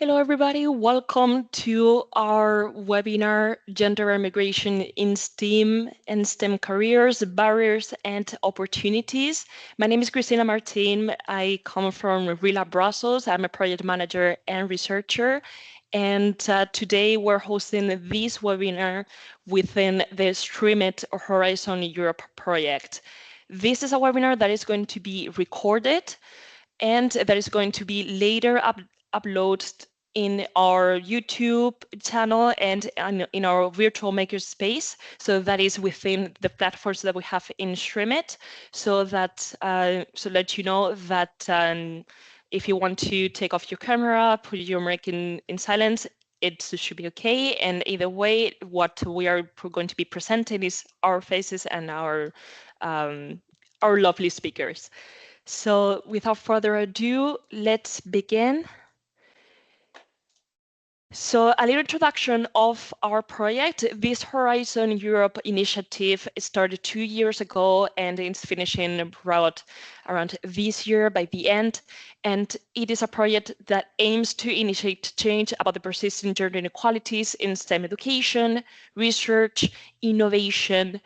Hello, everybody. Welcome to our webinar, Gender and Migration in STEAM and STEM Careers, Barriers and Opportunities. My name is Cristina Martin. I come from RILA Brussels. I'm a project manager and researcher. And today we're hosting this webinar within the 𝗓𝗏𝗏 Horizon Europe project. This is a webinar that is going to be recorded and that is going to be later uploaded in our YouTube channel and in our virtual makerspace. So that is within the platforms that we have in 𝗓𝗏𝗏, so that let you know that if you want to take off your camera, put your mic in silence, it should be okay. And either way, what we are going to be presenting is our faces and our lovely speakers. So without further ado, let's begin. So a little introduction of our project. This Horizon Europe initiative started 2 years ago and it's finishing around this year by the end. And it is a project that aims to initiate change about the persistent gender inequalities in STEM education, research, innovation,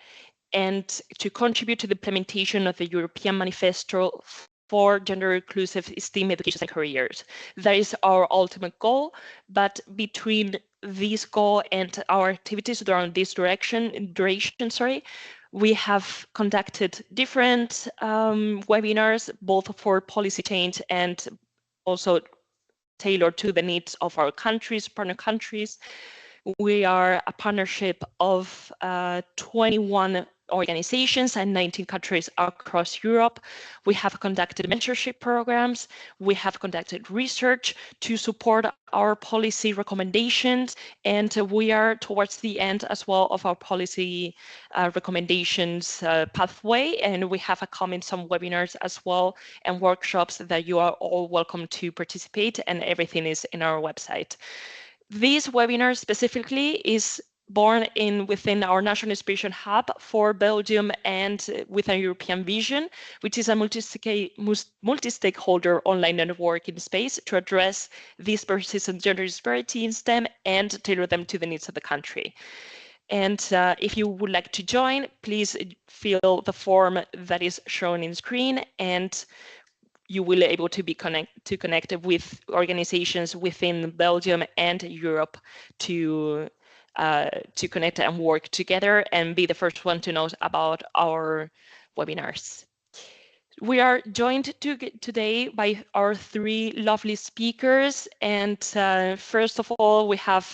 and to contribute to the implementation of the European Manifesto for gender-inclusive STEAM education and careers. That is our ultimate goal, but between this goal and our activities around this duration, we have conducted different webinars, both for policy change and also tailored to the needs of our countries, partner countries. We are a partnership of 21 organizations and 19 countries across Europe. We have conducted mentorship programs. We have conducted research to support our policy recommendations. And we are towards the end as well of our policy recommendations pathway. And we have upcoming some webinars as well and workshops that you are all welcome to participate, and everything is in our website. This webinar specifically is born within our National Inspiration Hub for Belgium and with a European vision, which is a multi-stakeholder online networking space to address these persistent gender disparity in STEM and tailor them to the needs of the country. And if you would like to join, please fill the form that is shown in screen, and you will be able to be connected with organizations within Belgium and Europe to connect and work together and be the first one to know about our webinars. We are joined today by our 3 lovely speakers. And first of all, we have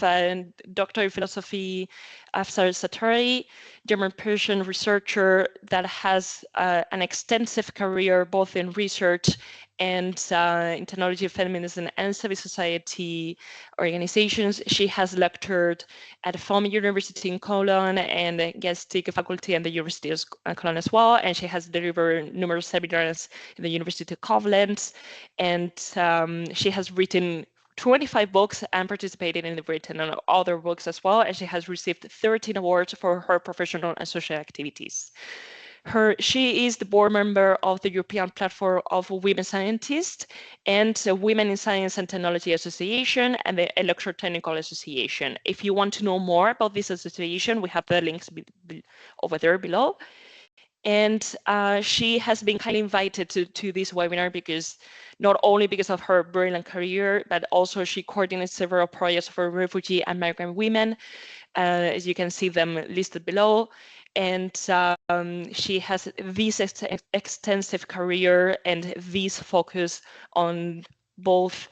Dr. in Philosophy 𝗲𝗲 𝗪𝗧, German-Persian researcher that has an extensive career both in research and in technology, feminism, and civil society organizations. She has lectured at FOM University in Cologne and 𝗕𝗏𝗃 faculty at the University of Cologne as well. And she has delivered numerous seminars in the University of 𝗕𝗏𝗃. And she has written 25 books and participated in the written and other books as well. And she has received 13 awards for her professional and social activities. She is the board member of the European Platform of Women Scientists and Women in Science and Technology Association and the Electrotechnical Association. If you want to know more about this association, we have the links over there below. And she has been kindly invited to this webinar because not only because of her brilliant career, but also she coordinates several projects for refugee and migrant women, as you can see them listed below. And she has this extensive career and this focus on both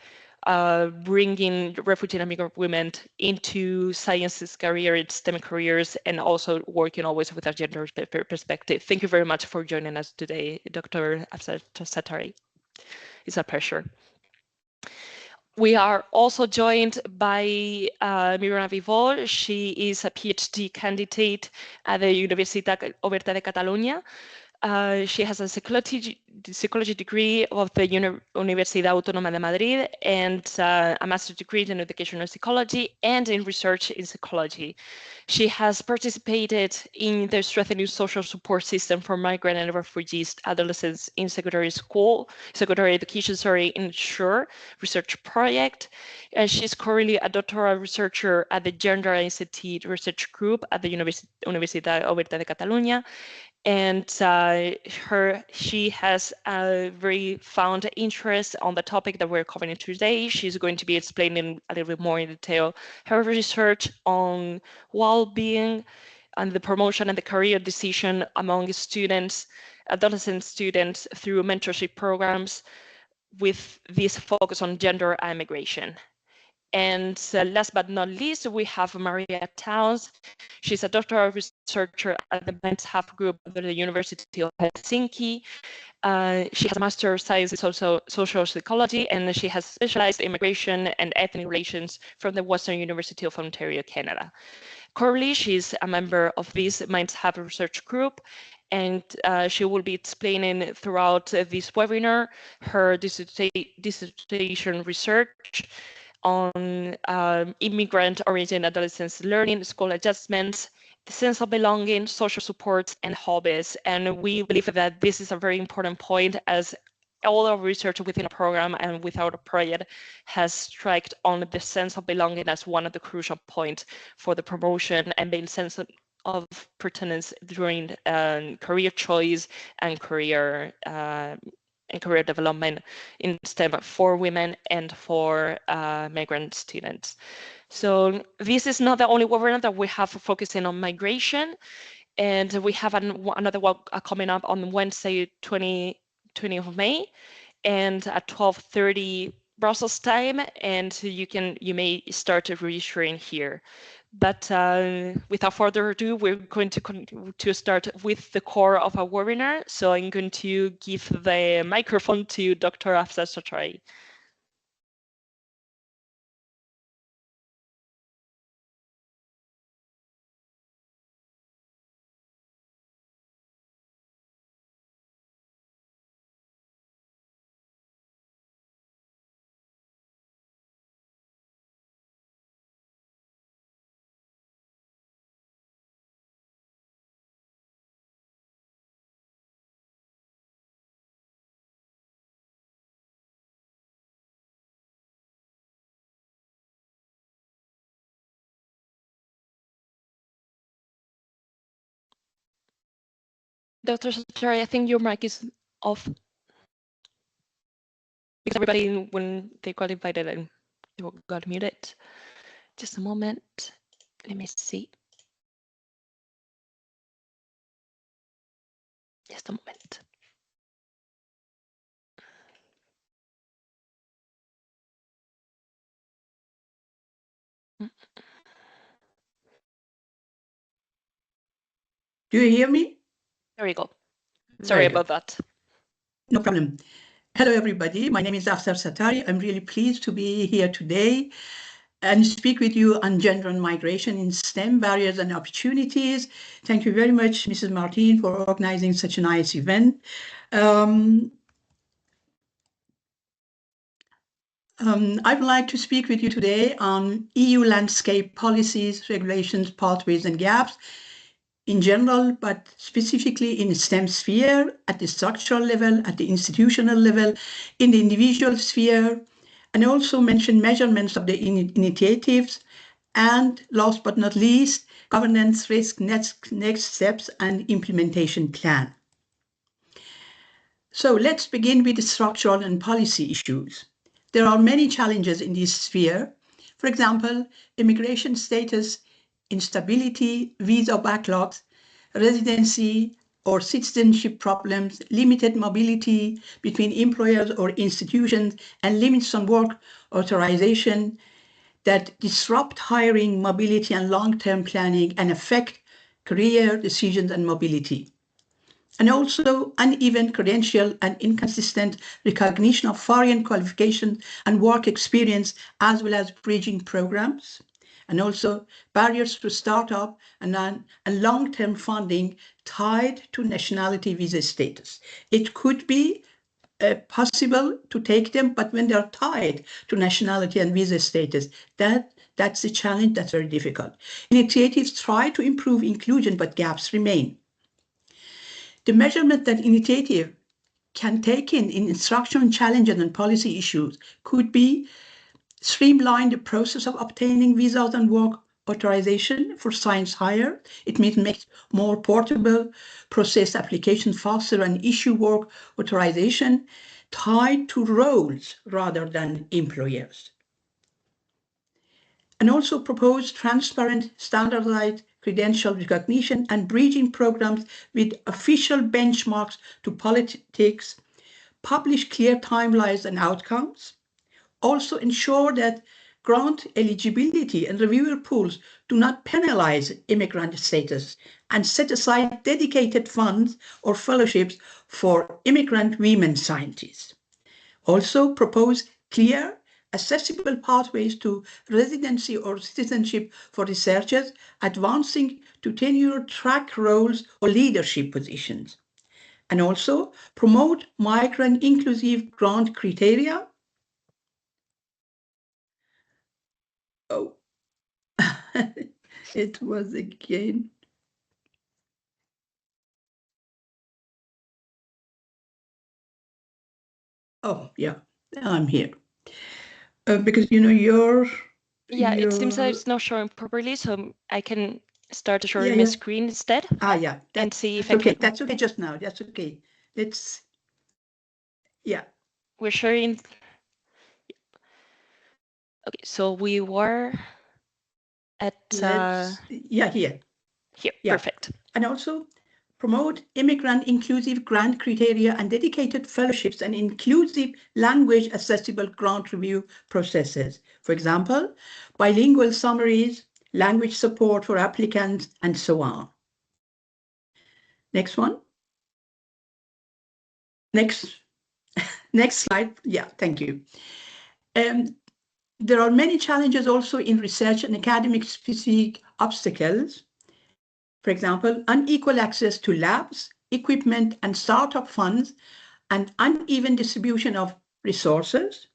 bringing refugee and migrant women into sciences careers, STEM careers, and also working always with a gender perspective. Thank you very much for joining us today, Dr. 𝗲𝗲 𝗪𝗧. It's a pleasure. We are also joined by Mirona Vivol. She is a PhD candidate at the Universitat Oberta de Catalunya. She has a psychology degree of the Universidad Autónoma de Madrid and a master's degree in educational psychology and in research in psychology. She has participated in the strengthening social support system for migrant and refugees adolescents in secondary education, in 𝗓𝗏 research project. And she's currently a doctoral researcher at the Gender ICT Research Group at the Universitat Oberta de Catalunya. And she has a very found interest on the topic that we're covering today. She's going to be explaining a little bit more in detail her research on well-being and the promotion and the career decision among students, adolescent students, through mentorship programs with this focus on gender and migration. And last but not least, we have Maria Towns. She's a doctoral researcher at the 𝗫𝗃 group of the University of Helsinki. She has a Master of Science in Social Psychology, and she has specialized in migration and ethnic relations from the Western University of Ontario, Canada. Currently, she's a member of this 𝗫𝗃 research group, and she will be explaining throughout this webinar her dissertation research on immigrant-origin adolescents' learning, school adjustments, the sense of belonging, social supports, and hobbies. And we believe that this is a very important point, as all our research within a program and without a project has struck on the sense of belonging as one of the crucial points for the promotion and the sense of pertinence during career choice and career development in STEM for women and for migrant students. So this is not the only webinar that we have focusing on migration, and we have another one coming up on Wednesday, 20th of May, and at 12:30 Brussels time, and you may start registering here. But without further ado, we're going to start with the core of our webinar. So I'm going to give the microphone to Dr. Afzal Sartari. Dr. Sartari, I think your mic is off. Because everybody, when they got invited, and you got muted. Just a moment. Let me see. Just a moment. Do you hear me? There we go. Sorry about that. No problem. Hello, everybody. My name is Afzal Sartari. I'm really pleased to be here today and speak with you on gender and migration in STEM, barriers and opportunities. Thank you very much, Mrs. Martin, for organizing such a nice event. I would like to speak with you today on EU landscape policies, regulations, pathways and gaps in general, but specifically in the STEM sphere, at the structural level, at the institutional level, in the individual sphere, and also mention measurements of the initiatives, and last but not least, governance, risk, next steps, and implementation plan. So let's begin with the structural and policy issues. There are many challenges in this sphere. For example, immigration status, instability, visa backlogs, residency or citizenship problems, limited mobility between employers or institutions, and limits on work authorization that disrupt hiring, mobility, and long-term planning and affect career decisions and mobility. And also uneven credential and inconsistent recognition of foreign qualifications and work experience, as well as bridging programs. and also barriers to startup and long-term funding tied to nationality visa status. It could be possible to take them, but when they're tied to nationality and visa status, that's a challenge that's very difficult. Initiatives try to improve inclusion, but gaps remain. The measurement that initiative can take in instruction challenges and policy issues could be streamline the process of obtaining visas and work authorization for science hire. It means make more portable, process application faster, and issue work authorization tied to roles rather than employers. And also propose transparent, standardized credential recognition and bridging programs with official benchmarks to politics, publish clear timelines and outcomes, also ensure that grant eligibility and reviewer pools do not penalize immigrant status, and set aside dedicated funds or fellowships for immigrant women scientists. Also propose clear, accessible pathways to residency or citizenship for researchers advancing to tenure track roles or leadership positions. And also promote migrant inclusive grant criteria. Oh, it was again. Oh, yeah, I'm here. Because, you know, it seems that it's not showing properly, so I can start showing my screen instead. Yeah. And see if okay. That's okay just now. That's okay. Let's, yeah. We're sharing. Okay, so we were at here. Here, yeah. Perfect. And also promote immigrant inclusive grant criteria and dedicated fellowships and inclusive language accessible grant review processes. For example, bilingual summaries, language support for applicants, and so on. Next one. Next slide. Yeah, thank you. There are many challenges also in research and academic specific obstacles. For example, unequal access to labs, equipment, and startup funds, and uneven distribution of resources,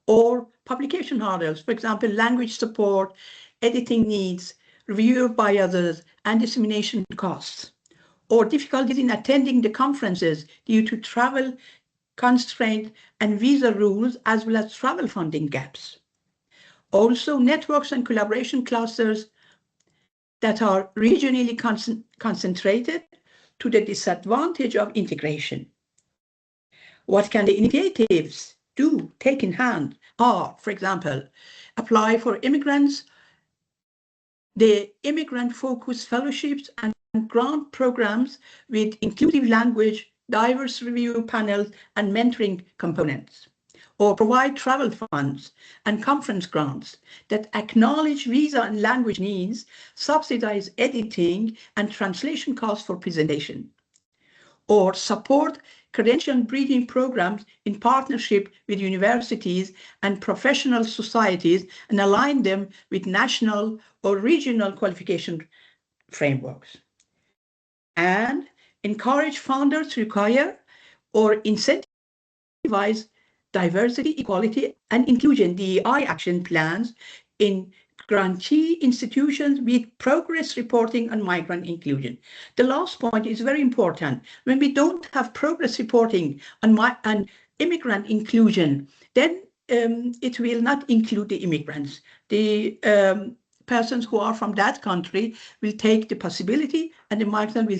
or publication hurdles, for example, language support, editing needs, review by others, and dissemination costs, or difficulties in attending the conferences due to travel constraint and visa rules, as well as travel funding gaps. Also, networks and collaboration clusters that are regionally concentrated to the disadvantage of integration. What can the initiatives do, take in hand, are, for example, apply for immigrants, the immigrant-focused fellowships and grant programs with inclusive language, diverse review panels, and mentoring components, or provide travel funds and conference grants that acknowledge visa and language needs, subsidize editing and translation costs for presentation, or support credential bridging programs in partnership with universities and professional societies and align them with national or regional qualification frameworks. And encourage founders to require or incentivize diversity, equality, and inclusion, DEI action plans in grantee institutions with progress reporting on migrant inclusion. The last point is very important. When we don't have progress reporting on immigrant inclusion, then it will not include the immigrants. The persons who are from that country will take the possibility, and the migrant will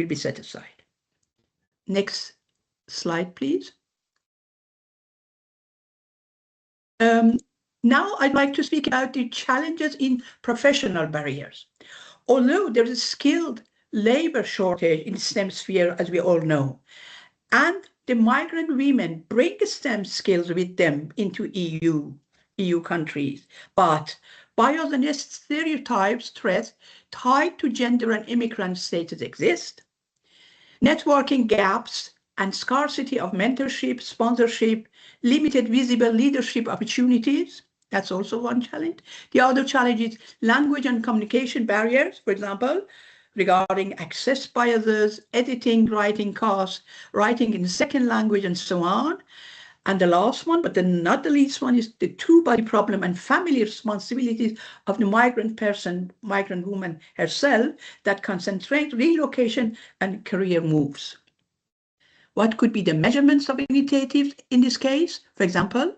be set aside. Next slide, please. Now I'd like to speak about the challenges in professional barriers. Although there is a skilled labor shortage in the STEM sphere, as we all know, and the migrant women bring STEM skills with them into EU countries, but bias and stereotypes, threats tied to gender and immigrant status exist. Networking gaps and scarcity of mentorship, sponsorship, limited visible leadership opportunities That's also one challenge. The other challenge is language and communication barriers, for example, regarding access biases, editing, writing costs, writing in second language, and so on. And the last one, but not the least one, is the two-body problem and family responsibilities of the migrant person, migrant woman herself, that concentrate relocation and career moves. What could be the measurements of initiatives in this case? For example,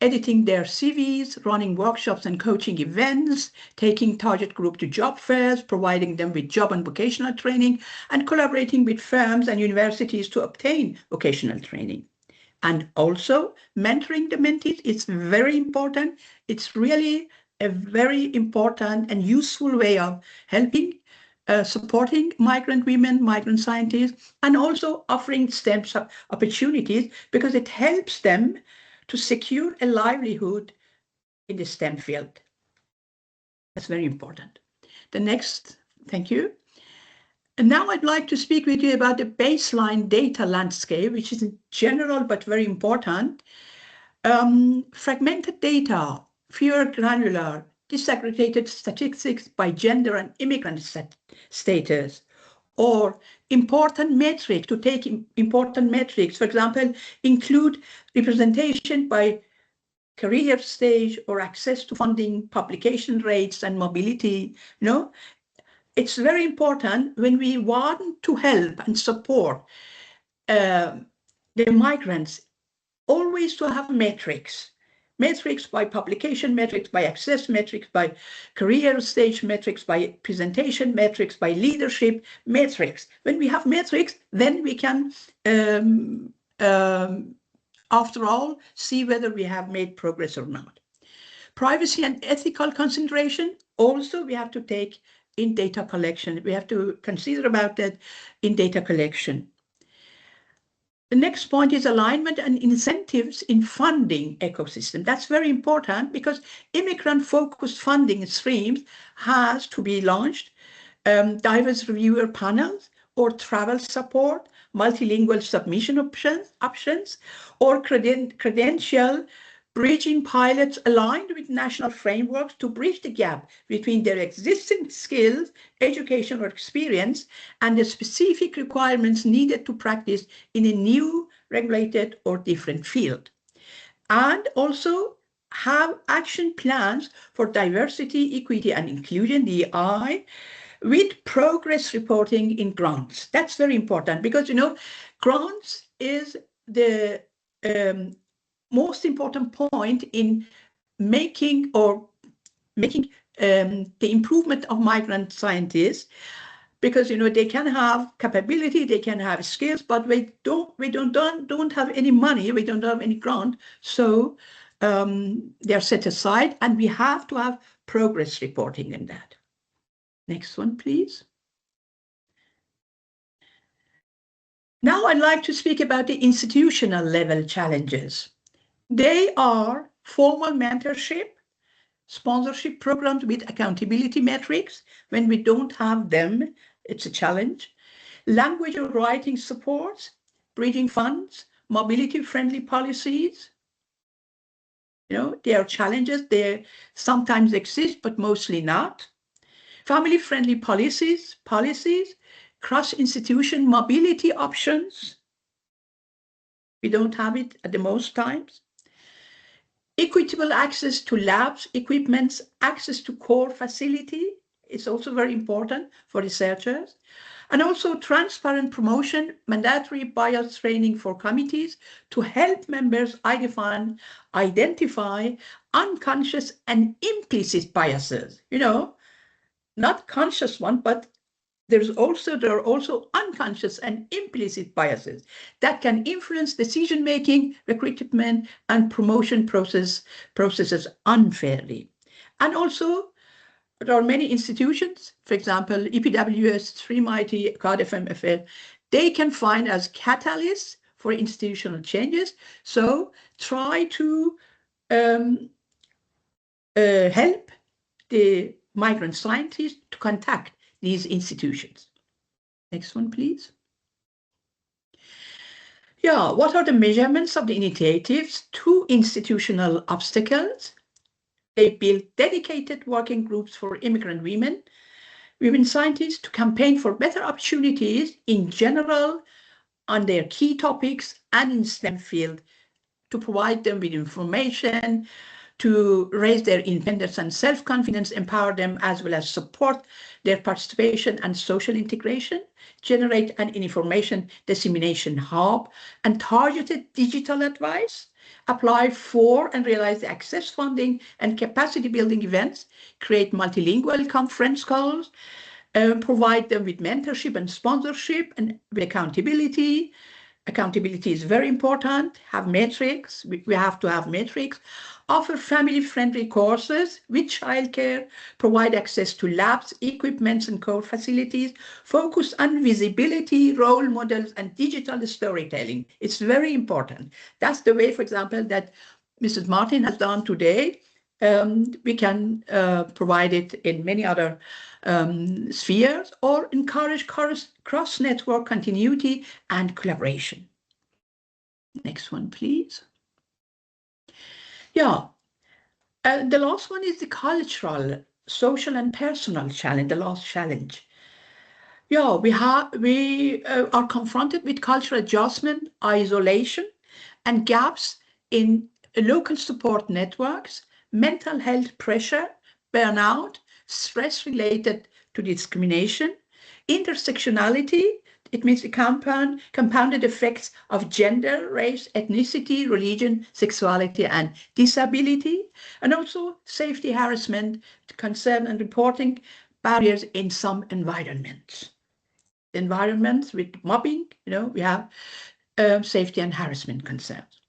editing their CVs, running workshops and coaching events, taking target group to job fairs, providing them with job and vocational training, and collaborating with firms and universities to obtain vocational training. And also mentoring the mentees is very important. It's really a very important and useful way of helping, supporting migrant women, migrant scientists, and also offering STEM opportunities because it helps them to secure a livelihood in the STEM field. That's very important. The next, thank you. And now I'd like to speak with you about the baseline data landscape, which is general but very important. Fragmented data, fewer granular, disaggregated statistics by gender and immigrant status, or important metrics, to take important metrics, for example, include representation by career stage or access to funding, publication rates and mobility. You know, it's very important when we want to help and support the migrants, always to have metrics. Metrics by publication metrics, by access metrics, by career stage metrics, by presentation metrics, by leadership metrics. When we have metrics, then we can, after all, see whether we have made progress or not. Privacy and ethical consideration, also we have to take in data collection. We have to consider about that in data collection. The next point is alignment and incentives in funding ecosystem. That's very important because immigrant-focused funding streams has to be launched, diverse reviewer panels or travel support, multilingual submission options, or credential bridging pilots aligned with national frameworks to bridge the gap between their existing skills, education, or experience and the specific requirements needed to practice in a new, regulated, or different field. And also have action plans for diversity, equity, and inclusion, DEI, with progress reporting in grants. That's very important because, you know, grants is the most important point in making the improvement of migrant scientists, because, you know, they can have capability, they can have skills, but we don't have any money, we don't have any grant, so they're set aside, and we have to have progress reporting in that. Next one, please. Now I'd like to speak about the institutional level challenges. They are formal mentorship, sponsorship programs with accountability metrics. When we don't have them, it's a challenge. Language or writing supports, bridging funds, mobility-friendly policies. You know, there are challenges. They sometimes exist, but mostly not. Family-friendly policies, cross-institution mobility options. We don't have it at the most times. Equitable access to labs, equipments, access to core facility is also very important for researchers. And also transparent promotion, mandatory bias training for committees to help members identify unconscious and implicit biases. You know, not conscious one, but there are also unconscious and implicit biases that can influence decision-making, recruitment, and promotion processes unfairly. And also, there are many institutions, for example, EPWS, 𝗓𝗏 𝗏𝗏, they can find as catalysts for institutional changes. So try to help the migrant scientists to contact these institutions. Next one, please. Yeah, what are the measurements of the initiatives? 2 institutional obstacles. They built dedicated working groups for immigrant women scientists to campaign for better opportunities in general on their key topics and in STEM field, to provide them with information, to raise their independence and self-confidence, empower them, as well as support their participation and social integration, generate an information dissemination hub and targeted digital advice, apply for and realize the access funding and capacity building events, create multilingual conference calls, provide them with mentorship and sponsorship and with accountability. Accountability is very important. Have metrics. We have to have metrics. Offer family-friendly courses with childcare. Provide access to labs, equipments, and core facilities. Focus on visibility, role models, and digital storytelling. It's very important. That's the way, for example, that Mrs. Martin has done today. We can provide it in many other spheres, or encourage cross-network continuity and collaboration. Next one, please. Yeah, the last one is the cultural, social, and personal challenge, the last challenge. Yeah, we are confronted with cultural adjustment, isolation, and gaps in local support networks, mental health pressure, burnout, stress related to discrimination, intersectionality. It means the compounded effects of gender, race, ethnicity, religion, sexuality, and disability, and also safety, harassment, concern, and reporting barriers in some environments. Environments with mobbing, we have safety and harassment concerns.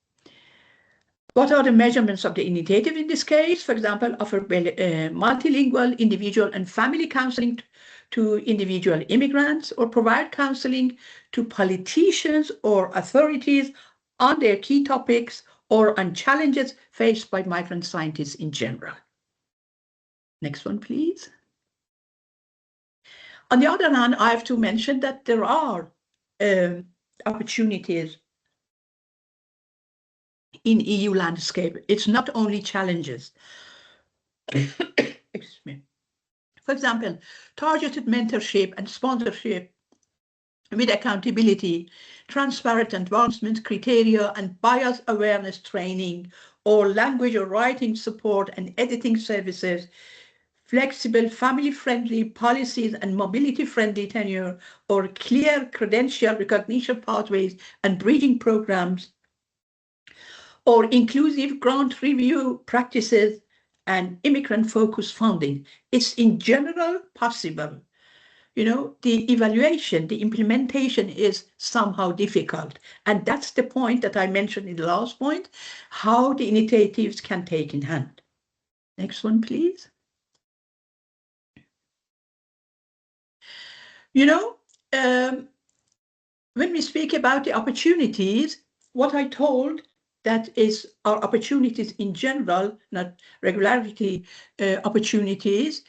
What are the measurements of the initiative in this case? For example, offer multilingual individual and family counseling to individual immigrants, or provide counseling to politicians or authorities on their key topics or on challenges faced by migrant scientists in general. Next one, please. On the other hand, I have to mention that there are opportunities in EU landscape. It's not only challenges. Excuse me. For example, targeted mentorship and sponsorship with accountability, transparent advancement criteria, and bias awareness training, or language or writing support and editing services, flexible family-friendly policies and mobility-friendly tenure, or clear credential recognition pathways and bridging programs, or inclusive grant review practices and immigrant-focused funding. It's in general possible. The evaluation, the implementation is somehow difficult. And that's the point that I mentioned in the last point, how the initiatives can take in hand. Next one, please. When we speak about the opportunities, what I told, that is our opportunities in general, not regularity opportunities.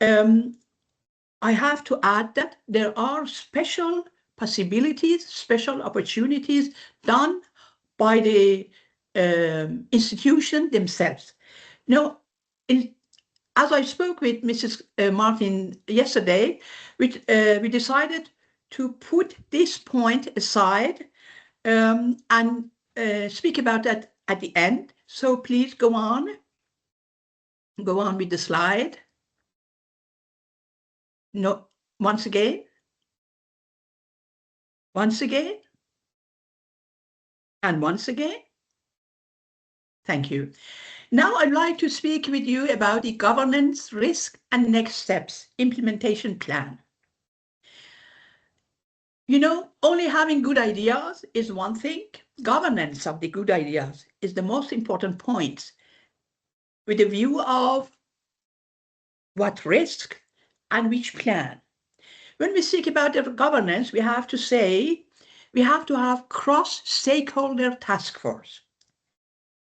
I have to add that there are special possibilities, special opportunities done by the institution themselves. As I spoke with Mrs. Martin yesterday, we decided to put this point aside and speak about that at the end. So please go on with the slide. No, once again, and once again. Thank you. Now I'd like to speak with you about the governance, risk, and next steps implementation plan. Only having good ideas is one thing. Governance of the good ideas is the most important point, with a view of what risk and which plan. When we speak about the governance, we have to say we have to have cross-stakeholder task force.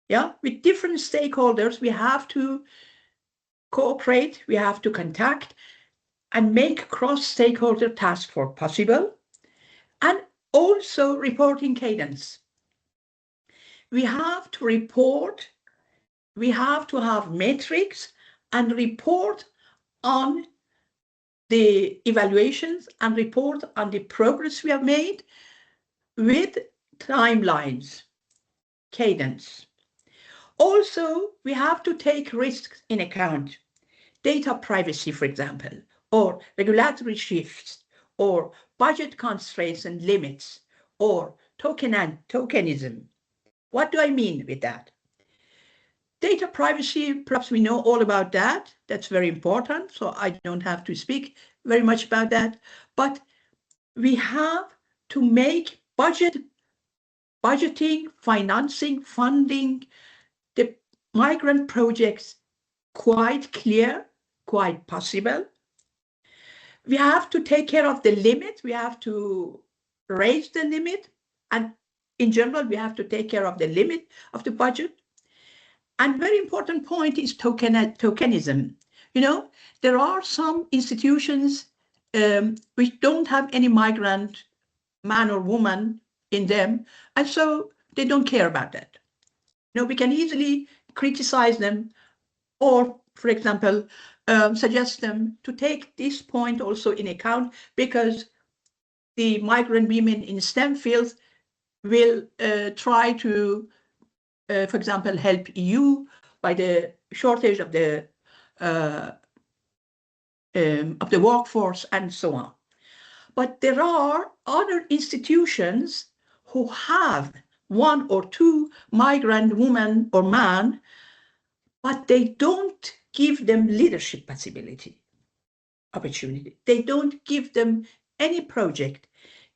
Yeah, with different stakeholders, we have to cooperate, we have to contact and make cross-stakeholder task force possible, and also reporting cadence. We have to report we have to have metrics and report on the evaluations and report on the progress we have made with timelines, cadence. Also, we have to take risks in account, data privacy, for example, or regulatory shifts, or budget constraints and limits, or tokenism. What do I mean with that? Data privacy, perhaps we know all about that. That's very important, so I don't have to speak very much about that. But we have to make budgeting, financing, funding the migrant projects quite clear, quite possible. We have to take care of the limit. We have to raise the limit. And in general, we have to take care of the limit of the budget. And very important point is tokenism. You know, there are some institutions which don't have any migrant man or woman in them, and so they don't care about that. You know, we can easily criticize them or, for example, suggest them to take this point also in account, because the migrant women in STEM fields will try to, for example, help EU by the shortage of the workforce and so on. But there are other institutions who have one or two migrant women or man, but they don't give them leadership opportunity. They don't give them any project.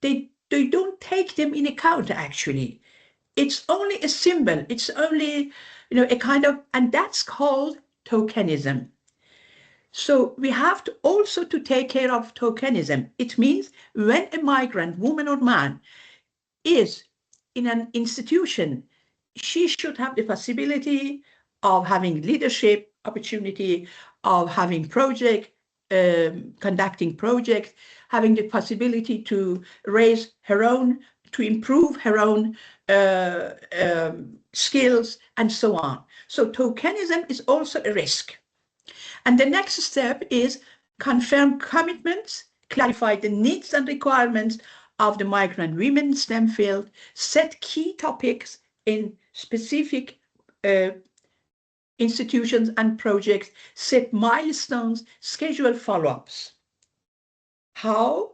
They don't take them in account, actually. It's only a symbol. It's only, you know, a kind of, and that's called tokenism. So we have to also to take care of tokenism. It means when a migrant woman or man is in an institution, she should have the possibility of having leadership opportunity, of having project, conducting projects, having the possibility to raise her own, to improve her own skills, and so on. So tokenism is also a risk. And the next step is confirm commitments, clarify the needs and requirements of the migrant women STEM field, set key topics in specific institutions and projects, set milestones, schedule follow-ups. How?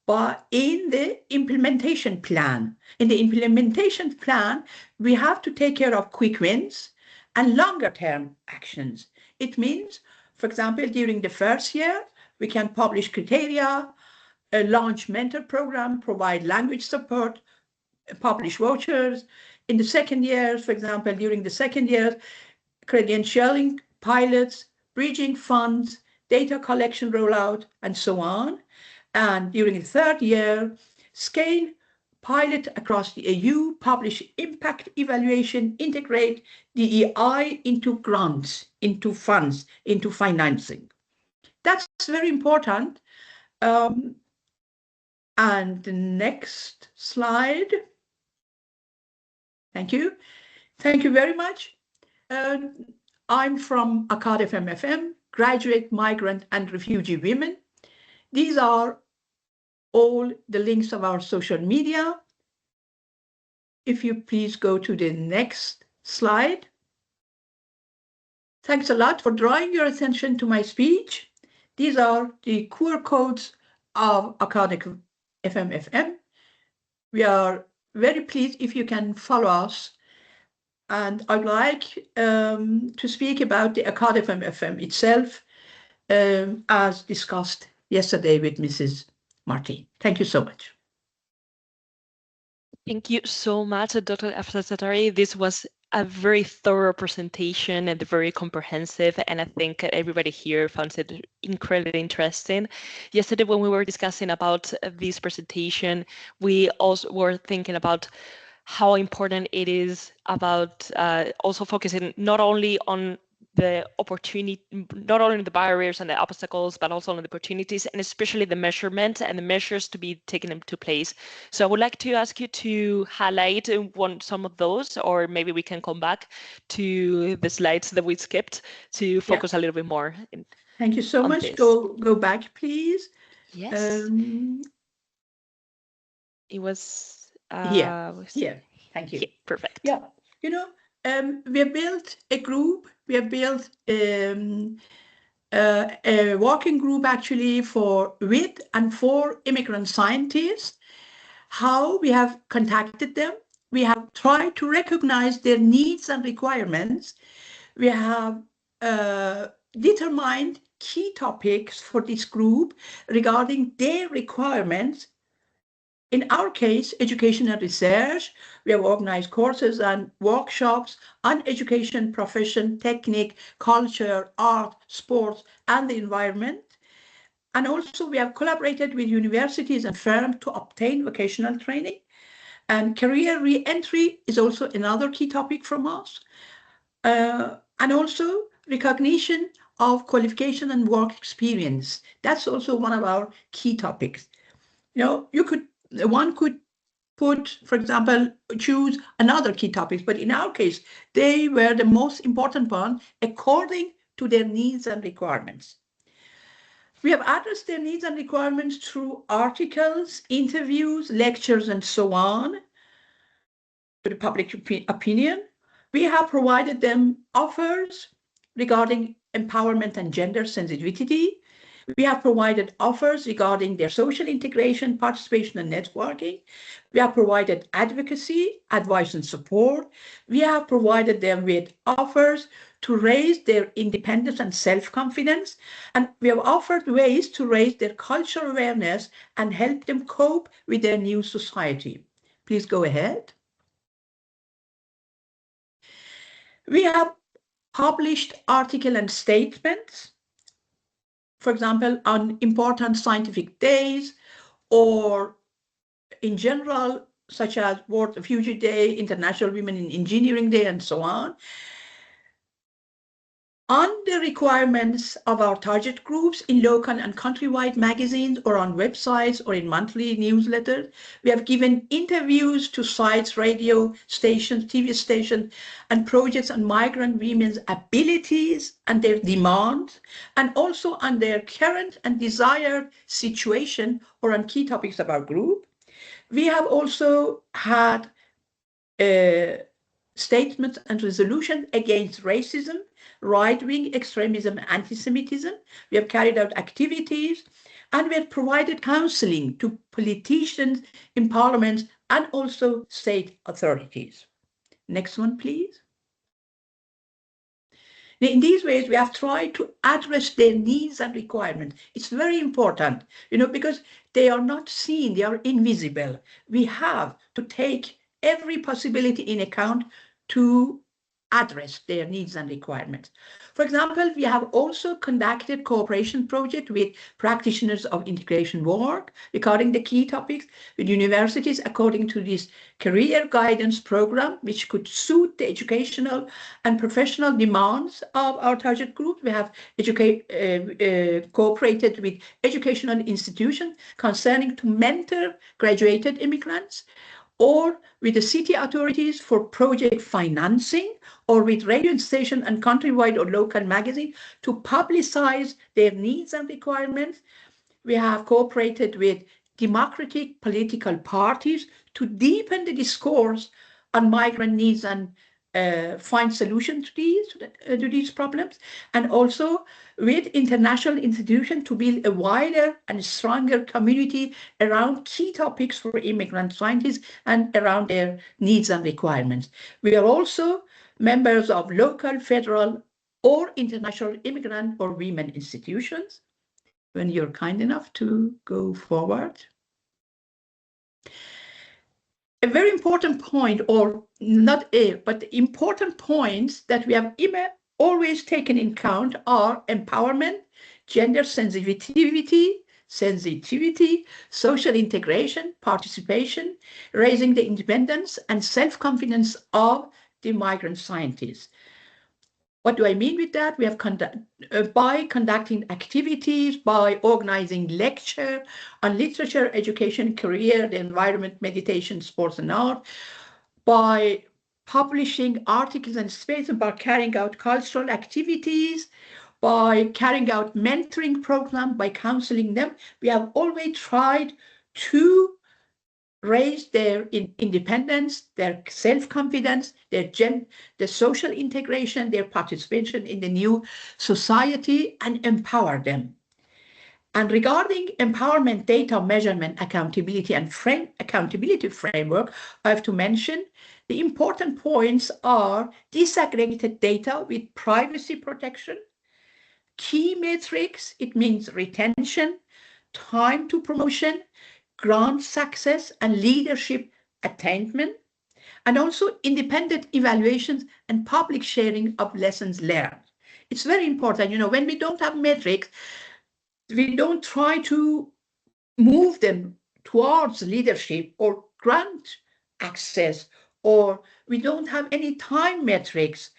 But in the implementation plan. In the implementation plan, we have to take care of quick wins and longer-term actions. It means, for example, during the first year, we can publish criteria, launch mentor program, provide language support, publish vouchers. In the second year, for example, during the second year, credentialing, pilots, bridging funds, data collection rollout, and so on. And during the third year, scale pilot across the EU, publish impact evaluation, integrate DEI into grants, into funds, into financing. That's very important. And the next slide. Thank you. Thank you very much. I'm from 𝗏𝗏𝗶𝗏, graduate, migrant, and refugee women. These are all the links of our social media. If you please go to the next slide. Thanks a lot for drawing your attention to my speech. These are the QR codes of 𝗏𝗏𝗶𝗏. We are very pleased if you can follow us. And I'd like to speak about the 𝗏𝗏𝗶𝗏 itself, as discussed yesterday with Mrs. Martin. Thank you so much. Thank you so much, Dr. 𝗏𝗏𝗃𝗃. This was a very thorough presentation and very comprehensive, and I think everybody here found it incredibly interesting. Yesterday, when we were discussing about this presentation, we also were thinking about how important it is about also focusing not only on the opportunity, not only the barriers and the obstacles, but also on the opportunities, and especially the measurement and the measures to be taken into place. So I would like to ask you to highlight some of those, or maybe we can come back to the slides that we skipped to focus a little bit more. Thank you so much. This. Go back, please. Yes. It was here. Thank you. Yeah, perfect. Yeah, you know, we have built a group. We have built a working group actually with and for immigrant scientists. How we have contacted them. We have tried to recognize their needs and requirements. We have determined key topics for this group regarding their requirements. In our case, education and research, we have organized courses and workshops on education, profession, technique, culture, art, sports, and the environment. And also we have collaborated with universities and firms to obtain vocational training. And career re-entry is also another key topic from us. And also recognition of qualification and work experience. That's also one of our key topics. You know, one could put, for example, choose another key topics, but in our case, they were the most important one according to their needs and requirements. We have addressed their needs and requirements through articles, interviews, lectures, and so on to the public opinion. We have provided them offers regarding empowerment and gender sensitivity. We have provided offers regarding their social integration, participation, and networking. We have provided advocacy, advice, and support. We have provided them with offers to raise their independence and self-confidence. And we have offered ways to raise their cultural awareness and help them cope with their new society. Please go ahead. We have published articles and statements, for example, on important scientific days, or in general, such as World Refugee Day, International Women in Engineering Day, and so on. On the requirements of our target groups in local and countrywide magazines, or on websites, or in monthly newsletters, we have given interviews to sites, radio stations, TV stations, and projects on migrant women's abilities and their demands, and also on their current and desired situation, or on key topics of our group. We have also had statements and resolutions against racism, right-wing extremism, anti-Semitism. We have carried out activities, and we have provided counseling to politicians in parliaments and also state authorities. Next one, please. Now, in these ways, we have tried to address their needs and requirements. It's very important, you know, because they are not seen, they are invisible. We have to take every possibility in account to address their needs and requirements. For example, we have also conducted cooperation project with practitioners of integration work regarding the key topics with universities according to this career guidance program, which could suit the educational and professional demands of our target group. We have cooperated with educational institutions concerning to mentor graduated immigrants, or with the city authorities for project financing, or with radio station and countrywide or local magazine to publicize their needs and requirements. We have cooperated with democratic political parties to deepen the discourse on migrant needs and find solutions to these problems, and also with international institutions to build a wider and stronger community around key topics for immigrant scientists and around their needs and requirements. We are also members of local, federal, or international immigrant or women institutions. When you're kind enough to go forward. A very important point, or not but the important points that we have always taken in account are empowerment, gender sensitivity, social integration, participation, raising the independence and self-confidence of the migrant scientists. What do I mean with that? We have by conducting activities, by organizing lecture on literature, education, career, the environment, meditation, sports and art, by publishing articles and space, and by carrying out cultural activities, by carrying out mentoring programs, by counseling them. We have always tried to raise their independence, their self-confidence, their social integration, their participation in the new society, and empower them. And regarding empowerment, data measurement, accountability, and accountability framework, I have to mention the important points are disaggregated data with privacy protection, key metrics, it means retention, time to promotion, grant success and leadership attainment, and also independent evaluations and public sharing of lessons learned. It's very important, when we don't have metrics, we don't try to move them towards leadership or grant access, or we don't have any time metrics.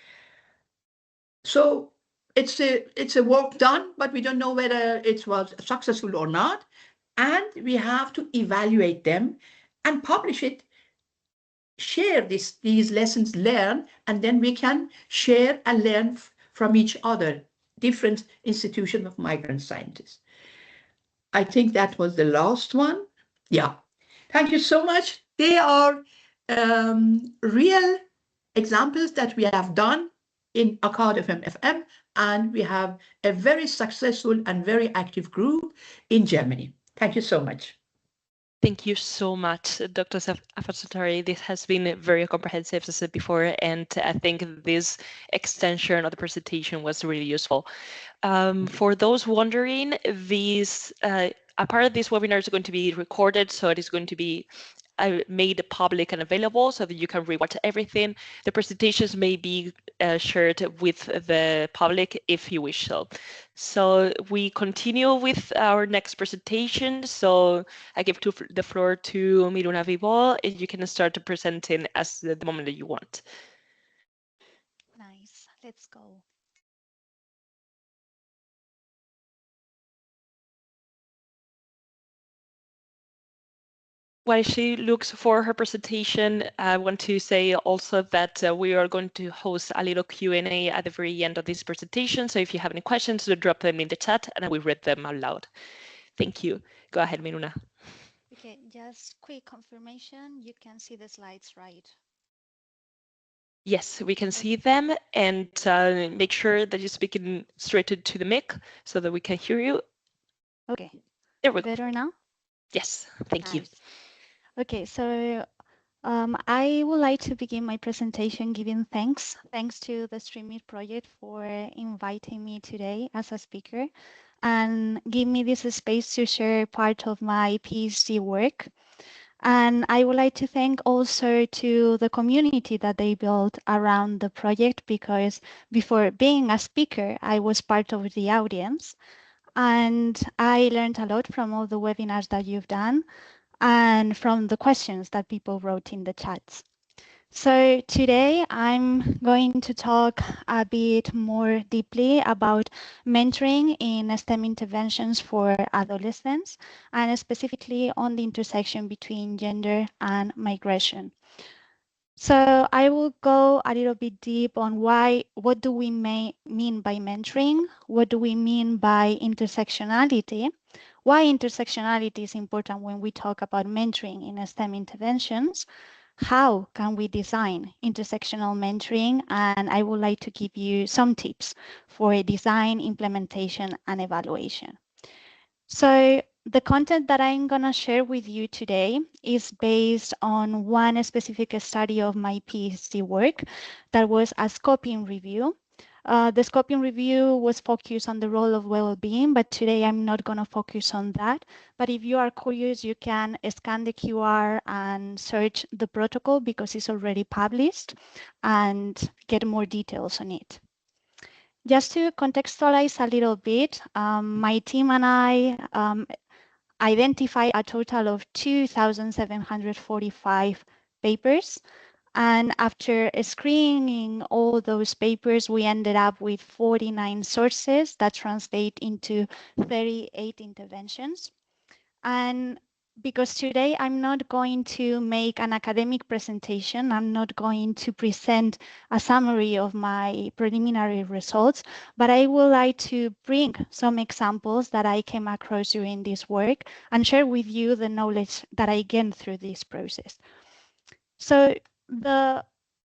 So it's a work done, but we don't know whether it was successful or not. And we have to evaluate them and publish it, share these lessons learned, and then we can share and learn from each other, different institutions of migrant scientists. I think that was the last one. Yeah. Thank you so much. They are real examples that we have done in 𝗓𝗏𝗻𝐹M, and we have a very successful and very active group in Germany. Thank you so much. Thank you so much, Dr. 𝗓𝗏𝗊𝗁. This has been very comprehensive, as I said before, and I think this extension of the presentation was really useful. For those wondering, a part of this webinar is going to be recorded, so it is going to be made public and available so that you can rewatch everything. The presentations may be shared with the public if you wish so. So we continue with our next presentation. So I give the floor to Miruna Vibo, and you can start presenting as the moment that you want. Nice, let's go. While she looks for her presentation, I want to say also that we are going to host a little Q&A at the very end of this presentation. So if you have any questions, drop them in the chat and I will read them out loud. Thank you. Go ahead, Miruna. Okay, just quick confirmation. You can see the slides, right? Yes, we can see them, and make sure that you're speaking straight to the mic so that we can hear you. Okay. There we go. Better now? Yes, thank you. Okay, so I would like to begin my presentation giving thanks to the STREAMIT project for inviting me today as a speaker and give me this space to share part of my PhD work. And I would like to thank also to the community that they built around the project, because before being a speaker, I was part of the audience and I learned a lot from all the webinars that you've done and from the questions that people wrote in the chats. So today I'm going to talk a bit more deeply about mentoring in STEM interventions for adolescents, and specifically on the intersection between gender and migration. So I will go a little bit deep on what do we mean by mentoring? What do we mean by intersectionality? Why intersectionality is important when we talk about mentoring in STEM interventions? How can we design intersectional mentoring? And I would like to give you some tips for design, implementation, and evaluation. So the content that I'm going to share with you today is based on one specific study of my PhD work that was a scoping review. The scoping review was focused on the role of well-being, but today I'm not going to focus on that. But if you are curious, you can scan the QR and search the protocol because it's already published and get more details on it. Just to contextualize a little bit, my team and I identified a total of 2,745 papers. And after screening all those papers, we ended up with 49 sources that translate into 38 interventions. And because today I'm not going to make an academic presentation, I'm not going to present a summary of my preliminary results, but I would like to bring some examples that I came across during this work and share with you the knowledge that I gained through this process. So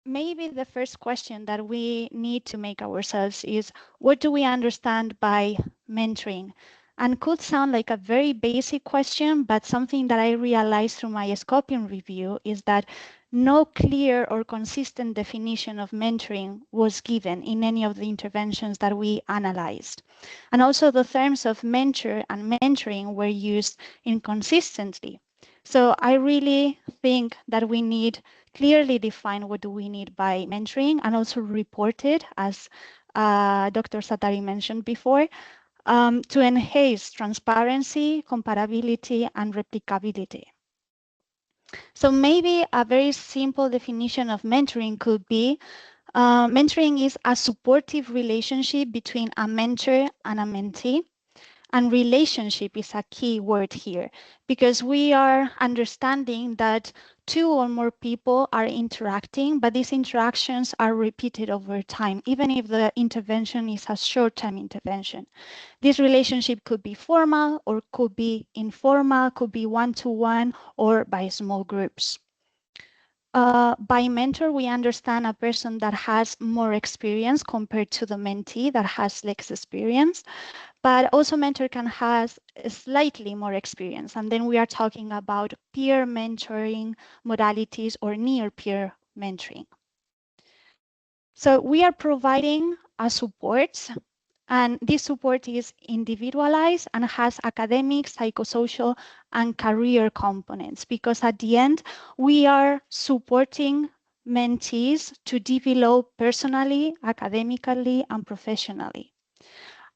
maybe the first question that we need to make ourselves is, what do we understand by mentoring? And could sound like a very basic question, but something that I realized through my scoping review is that no clear or consistent definition of mentoring was given in any of the interventions that we analyzed. And also the terms of mentor and mentoring were used inconsistently. So I really think that we need clearly define what do we need by mentoring and also report it, as Dr. Satari mentioned before, to enhance transparency, comparability, and replicability. So maybe a very simple definition of mentoring could be, mentoring is a supportive relationship between a mentor and a mentee. And relationship is a key word here, because we are understanding that two or more people are interacting, but these interactions are repeated over time, even if the intervention is a short-term intervention. This relationship could be formal or could be informal, could be one-to-one or by small groups. By mentor, we understand a person that has more experience compared to the mentee that has less experience. But also mentor can have slightly more experience. And then we are talking about peer mentoring modalities or near peer mentoring. So we are providing a support, and this support is individualized and has academic, psychosocial, and career components, because at the end, we are supporting mentees to develop personally, academically, and professionally.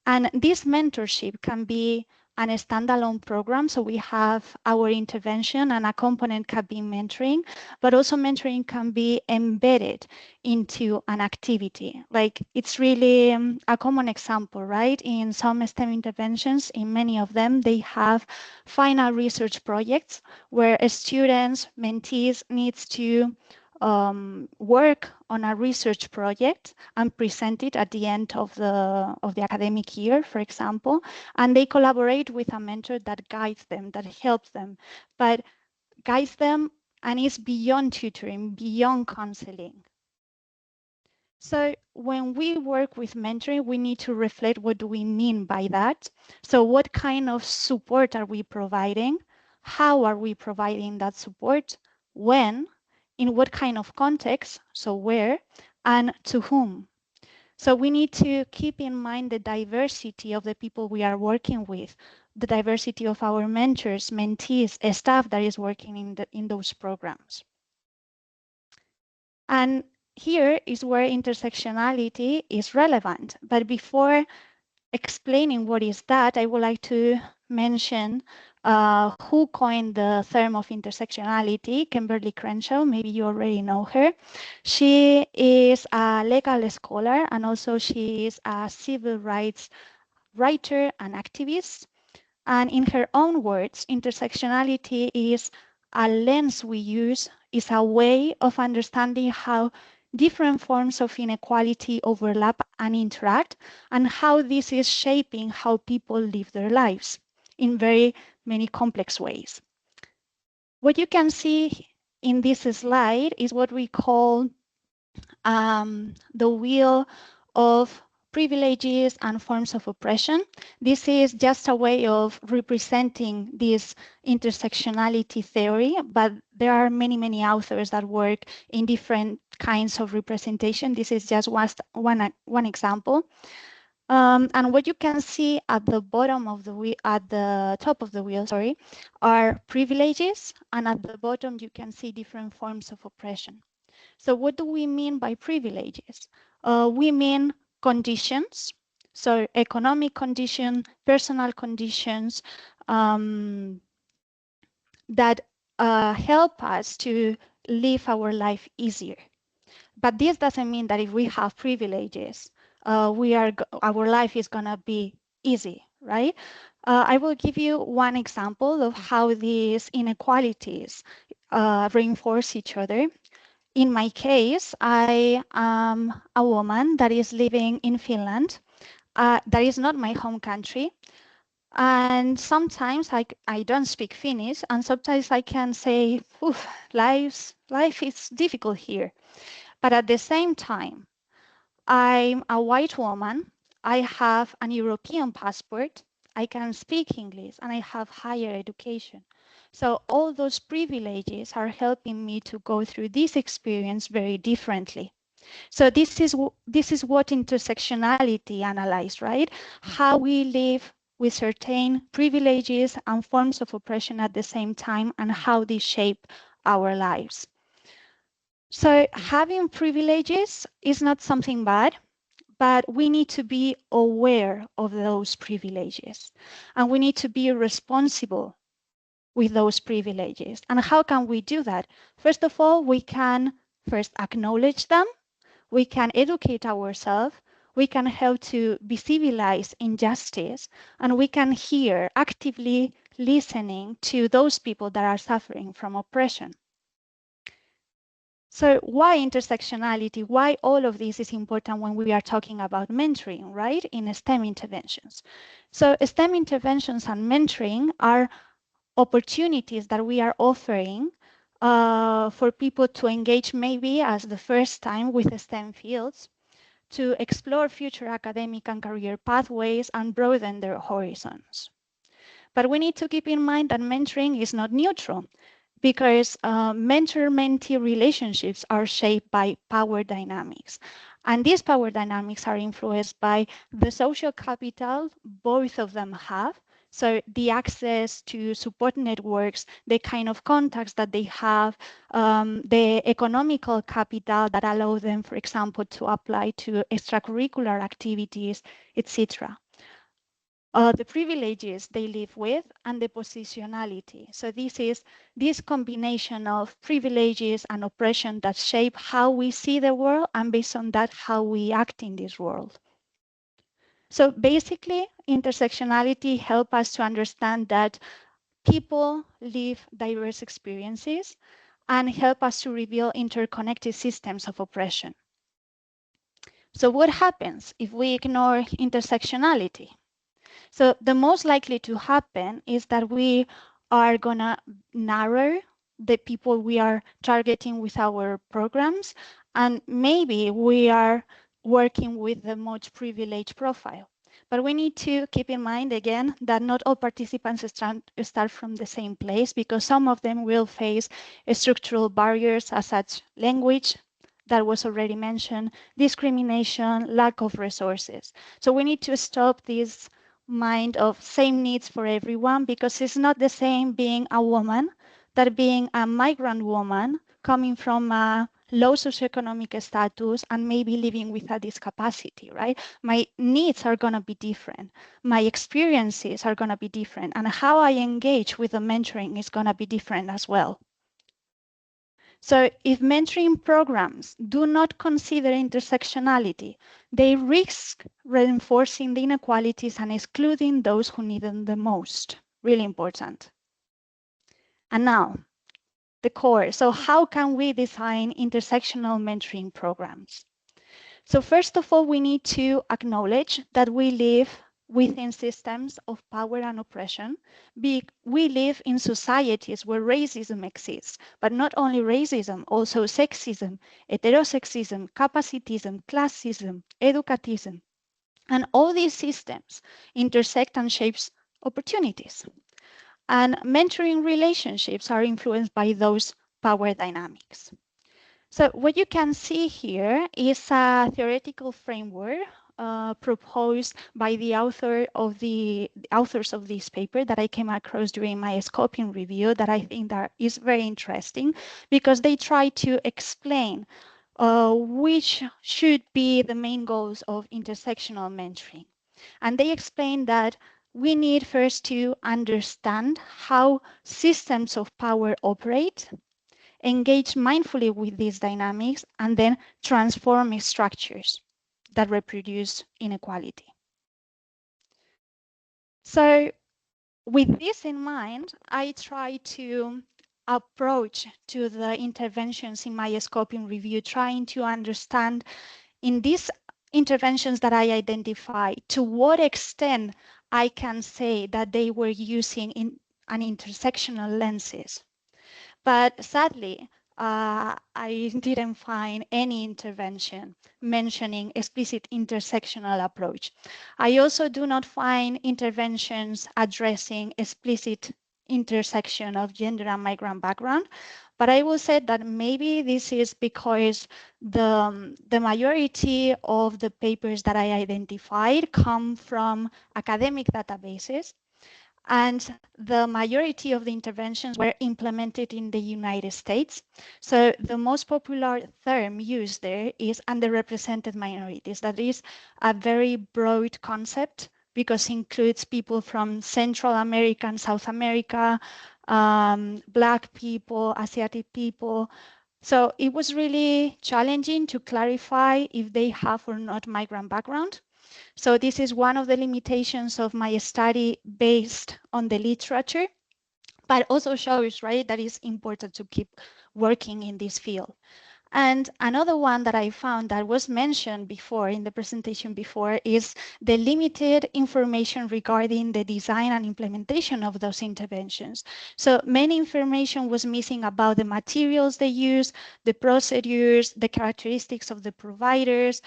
And this mentorship can be a standalone program. So we have our intervention and a component can be mentoring, but also mentoring can be embedded into an activity. Like it's really a common example, right? In some STEM interventions, in many of them, they have final research projects where students, mentees needs to work on a research project and present it at the end of the academic year, for example, and they collaborate with a mentor that guides them, that helps them, but guides them and is beyond tutoring, beyond counseling. So when we work with mentoring, we need to reflect what do we mean by that. So what kind of support are we providing? How are we providing that support? When? In what kind of context, so where, and to whom. So we need to keep in mind the diversity of the people we are working with, the diversity of our mentors, mentees, staff that is working in those programs. And here is where intersectionality is relevant. But before explaining what is that, I would like to mention who coined the term of intersectionality, Kimberly Crenshaw. Maybe you already know her. She is a legal scholar, and also she is a civil rights writer and activist. And in her own words, intersectionality is a lens we use, is a way of understanding how different forms of inequality overlap and interact, and how this is shaping how people live their lives in very many complex ways. What you can see in this slide is what we call the wheel of privileges and forms of oppression. This is just a way of representing this intersectionality theory, but there are many, many authors that work in different kinds of representation. This is just one example. And what you can see at the bottom of the wheel, at the top of the wheel, sorry, are privileges, and at the bottom you can see different forms of oppression. So what do we mean by privileges? We mean conditions, so economic conditions, personal conditions that help us to live our life easier. But this doesn't mean that if we have privileges, our life is gonna be easy, right? I will give you one example of how these inequalities reinforce each other. In my case, I am a woman that is living in Finland. That is not my home country. And sometimes I don't speak Finnish, and sometimes I can say, life is difficult here. But at the same time, I'm a white woman. I have an European passport. I can speak English, and I have higher education. So all those privileges are helping me to go through this experience very differently. So this is what intersectionality analyzes, right? How we live with certain privileges and forms of oppression at the same time, and how they shape our lives. So having privileges is not something bad, but we need to be aware of those privileges, and we need to be responsible with those privileges. And how can we do that? First of all, we can first acknowledge them. We can educate ourselves, we can help to visibilize injustice, and we can hear, actively listening to those people that are suffering from oppression. So why intersectionality? Why all of this is important when we are talking about mentoring, right, in STEM interventions? So STEM interventions and mentoring are opportunities that we are offering for people to engage maybe as the first time with the STEM fields, to explore future academic and career pathways and broaden their horizons. But we need to keep in mind that mentoring is not neutral, because mentor-mentee relationships are shaped by power dynamics. And these power dynamics are influenced by the social capital both of them have. So the access to support networks, the kind of contacts that they have, the economical capital that allow them, for example, to apply to extracurricular activities, etc. The privileges they live with, and the positionality. So this is this combination of privileges and oppression that shape how we see the world, and based on that, how we act in this world. So basically, intersectionality helps us to understand that people live diverse experiences and help us to reveal interconnected systems of oppression. So what happens if we ignore intersectionality? So the most likely to happen is that we are gonna narrow the people we are targeting with our programs, and maybe we are working with the most privileged profile. But we need to keep in mind again that not all participants start from the same place, because some of them will face structural barriers as such language, that was already mentioned, discrimination, lack of resources. So we need to stop this mind of same needs for everyone, because it's not the same being a woman that being a migrant woman coming from a low socioeconomic status and maybe living with a discapacity, right? My needs are going to be different. My experiences are going to be different. And how I engage with the mentoring is going to be different as well. So if mentoring programs do not consider intersectionality, they risk reinforcing the inequalities and excluding those who need them the most. Really important. And now, the core. So how can we design intersectional mentoring programs? So first of all, we need to acknowledge that we live within systems of power and oppression. We live in societies where racism exists, but not only racism, also sexism, heterosexism, capacitism, classism, educatism. And all these systems intersect and shapes opportunities. And mentoring relationships are influenced by those power dynamics. So what you can see here is a theoretical framework proposed by the authors of this paper that I came across during my scoping review, that I think that is very interesting, because they try to explain which should be the main goals of intersectional mentoring. And they explain that we need first to understand how systems of power operate, engage mindfully with these dynamics, and then transform structures that reproduce inequality. So with this in mind, I try to approach to the interventions in my scoping review, trying to understand in these interventions that I identify, to what extent I can say that they were using in an intersectional lenses. But sadly, I didn't find any intervention mentioning explicit intersectional approach. I also do not find interventions addressing explicit intersection of gender and migrant background, but I will say that maybe this is because the majority of the papers that I identified come from academic databases, and the majority of the interventions were implemented in the United States. So the most popular term used there is underrepresented minorities. That is a very broad concept because it includes people from Central America and South America, Black people, Asiatic people. So it was really challenging to clarify if they have or not migrant background. So this is one of the limitations of my study based on the literature, but also shows, right, that it's important to keep working in this field. And another one that I found that was mentioned before in the presentation before is the limited information regarding the design and implementation of those interventions. So many information was missing about the materials they use, the procedures, the characteristics of the providers,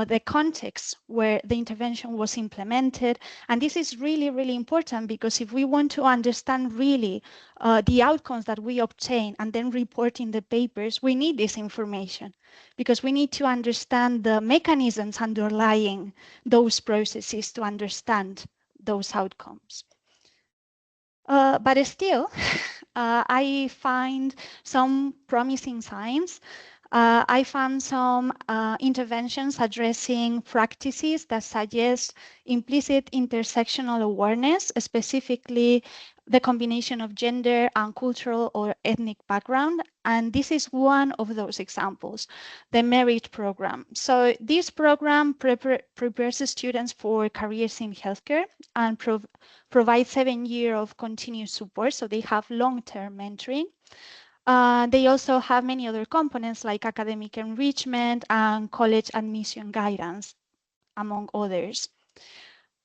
the context where the intervention was implemented. And this is really, really important because if we want to understand really the outcomes that we obtain and then report in the papers, we need this information because we need to understand the mechanisms underlying those processes to understand those outcomes. But still, I find some promising signs. I found some interventions addressing practices that suggest implicit intersectional awareness, specifically the combination of gender and cultural or ethnic background. And this is one of those examples, the MERIT program. So this program prepares students for careers in healthcare and provides 7 years of continuous support. So they have long-term mentoring. They also have many other components like academic enrichment and college admission guidance, among others.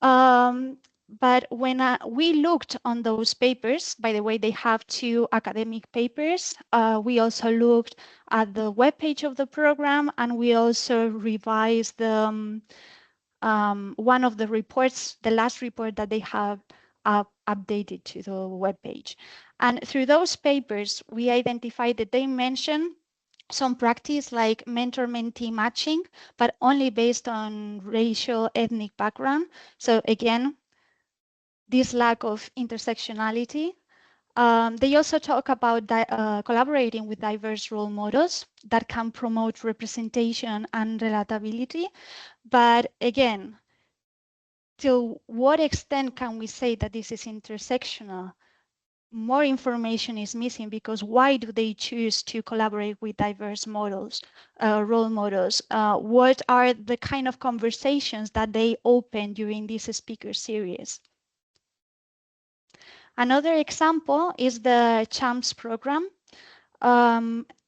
But when we looked on those papers, by the way, they have 2 academic papers. We also looked at the webpage of the program, and we also revised the one of the reports, the last report that they have updated to the webpage. And through those papers, we identified that they mention some practice like mentor-mentee matching, but only based on racial ethnic background. So again, this lack of intersectionality. They also talk about collaborating with diverse role models that can promote representation and relatability. But again, to what extent can we say that this is intersectional? More information is missing because why do they choose to collaborate with diverse models, role models? What are the kind of conversations that they open during this speaker series? Another example is the CHAMPS program.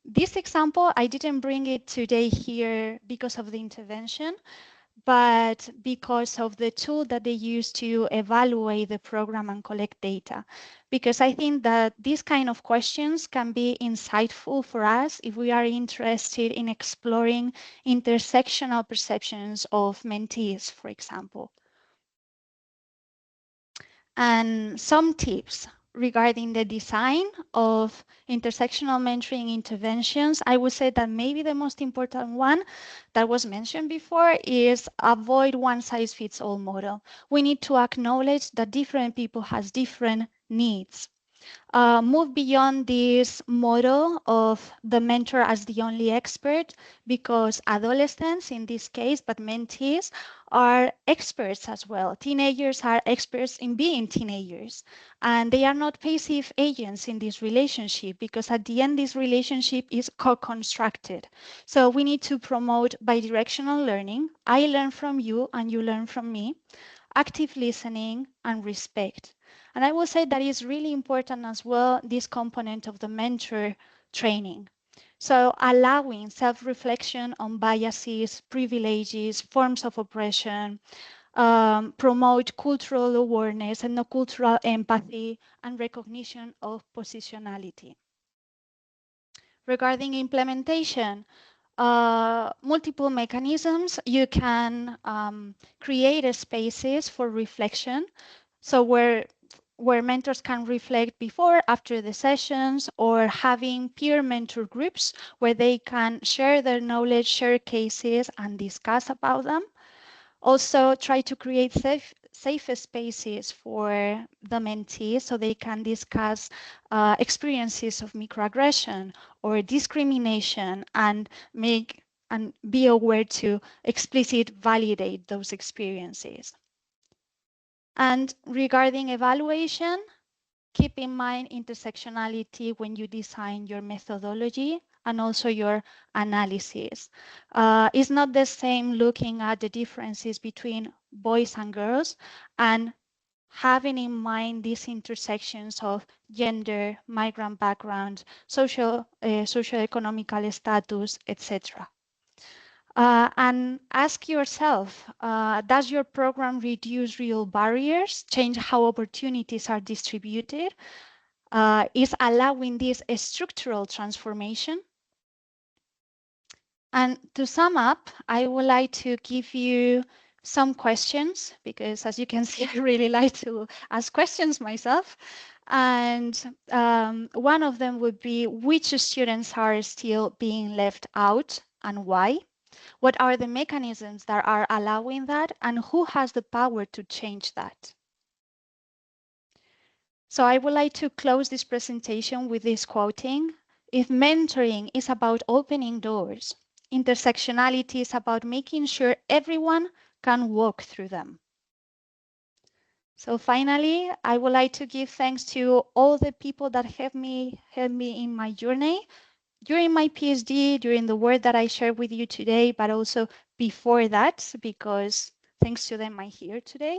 This example, I didn't bring it today here because of the intervention, but because of the tool that they use to evaluate the program and collect data. Because I think that these kind of questions can be insightful for us if we are interested in exploring intersectional perceptions of mentees, for example. And some tips regarding the design of intersectional mentoring interventions, I would say that maybe the most important one that was mentioned before is avoid one-size-fits-all model. We need to acknowledge that different people has different needs. move beyond this model of the mentor as the only expert, because adolescents in this case, but mentees, are experts as well. Teenagers are experts in being teenagers, and they are not passive agents in this relationship, because at the end, this relationship is co-constructed. So we need to promote bidirectional learning. I learn from you and you learn from me, active listening, and respect. And I will say that is really important as well, this component of the mentor training. So allowing self-reflection on biases, privileges, forms of oppression, promote cultural awareness and cultural empathy and recognition of positionality. Regarding implementation, multiple mechanisms. You can create spaces for reflection. So where mentors can reflect before, after the sessions, or having peer mentor groups where they can share their knowledge, share cases, and discuss about them. Also try to create safe spaces for the mentees so they can discuss experiences of microaggression or discrimination and be aware to explicitly validate those experiences. And regarding evaluation, keep in mind intersectionality when you design your methodology and also your analysis. It's not the same looking at the differences between boys and girls and having in mind these intersections of gender, migrant background, socio-economical status, etc. And ask yourself, does your program reduce real barriers, change how opportunities are distributed? Is allowing this a structural transformation? And to sum up, I would like to give you some questions, because as you can see, I really like to ask questions myself. And one of them would be, which students are still being left out and why? What are the mechanisms that are allowing that, and who has the power to change that? So I would like to close this presentation with this quoting. If mentoring is about opening doors, intersectionality is about making sure everyone can walk through them. So finally, I would like to give thanks to all the people that helped me in my journey, during my PhD, during the work that I shared with you today, but also before that, because thanks to them, I'm here today.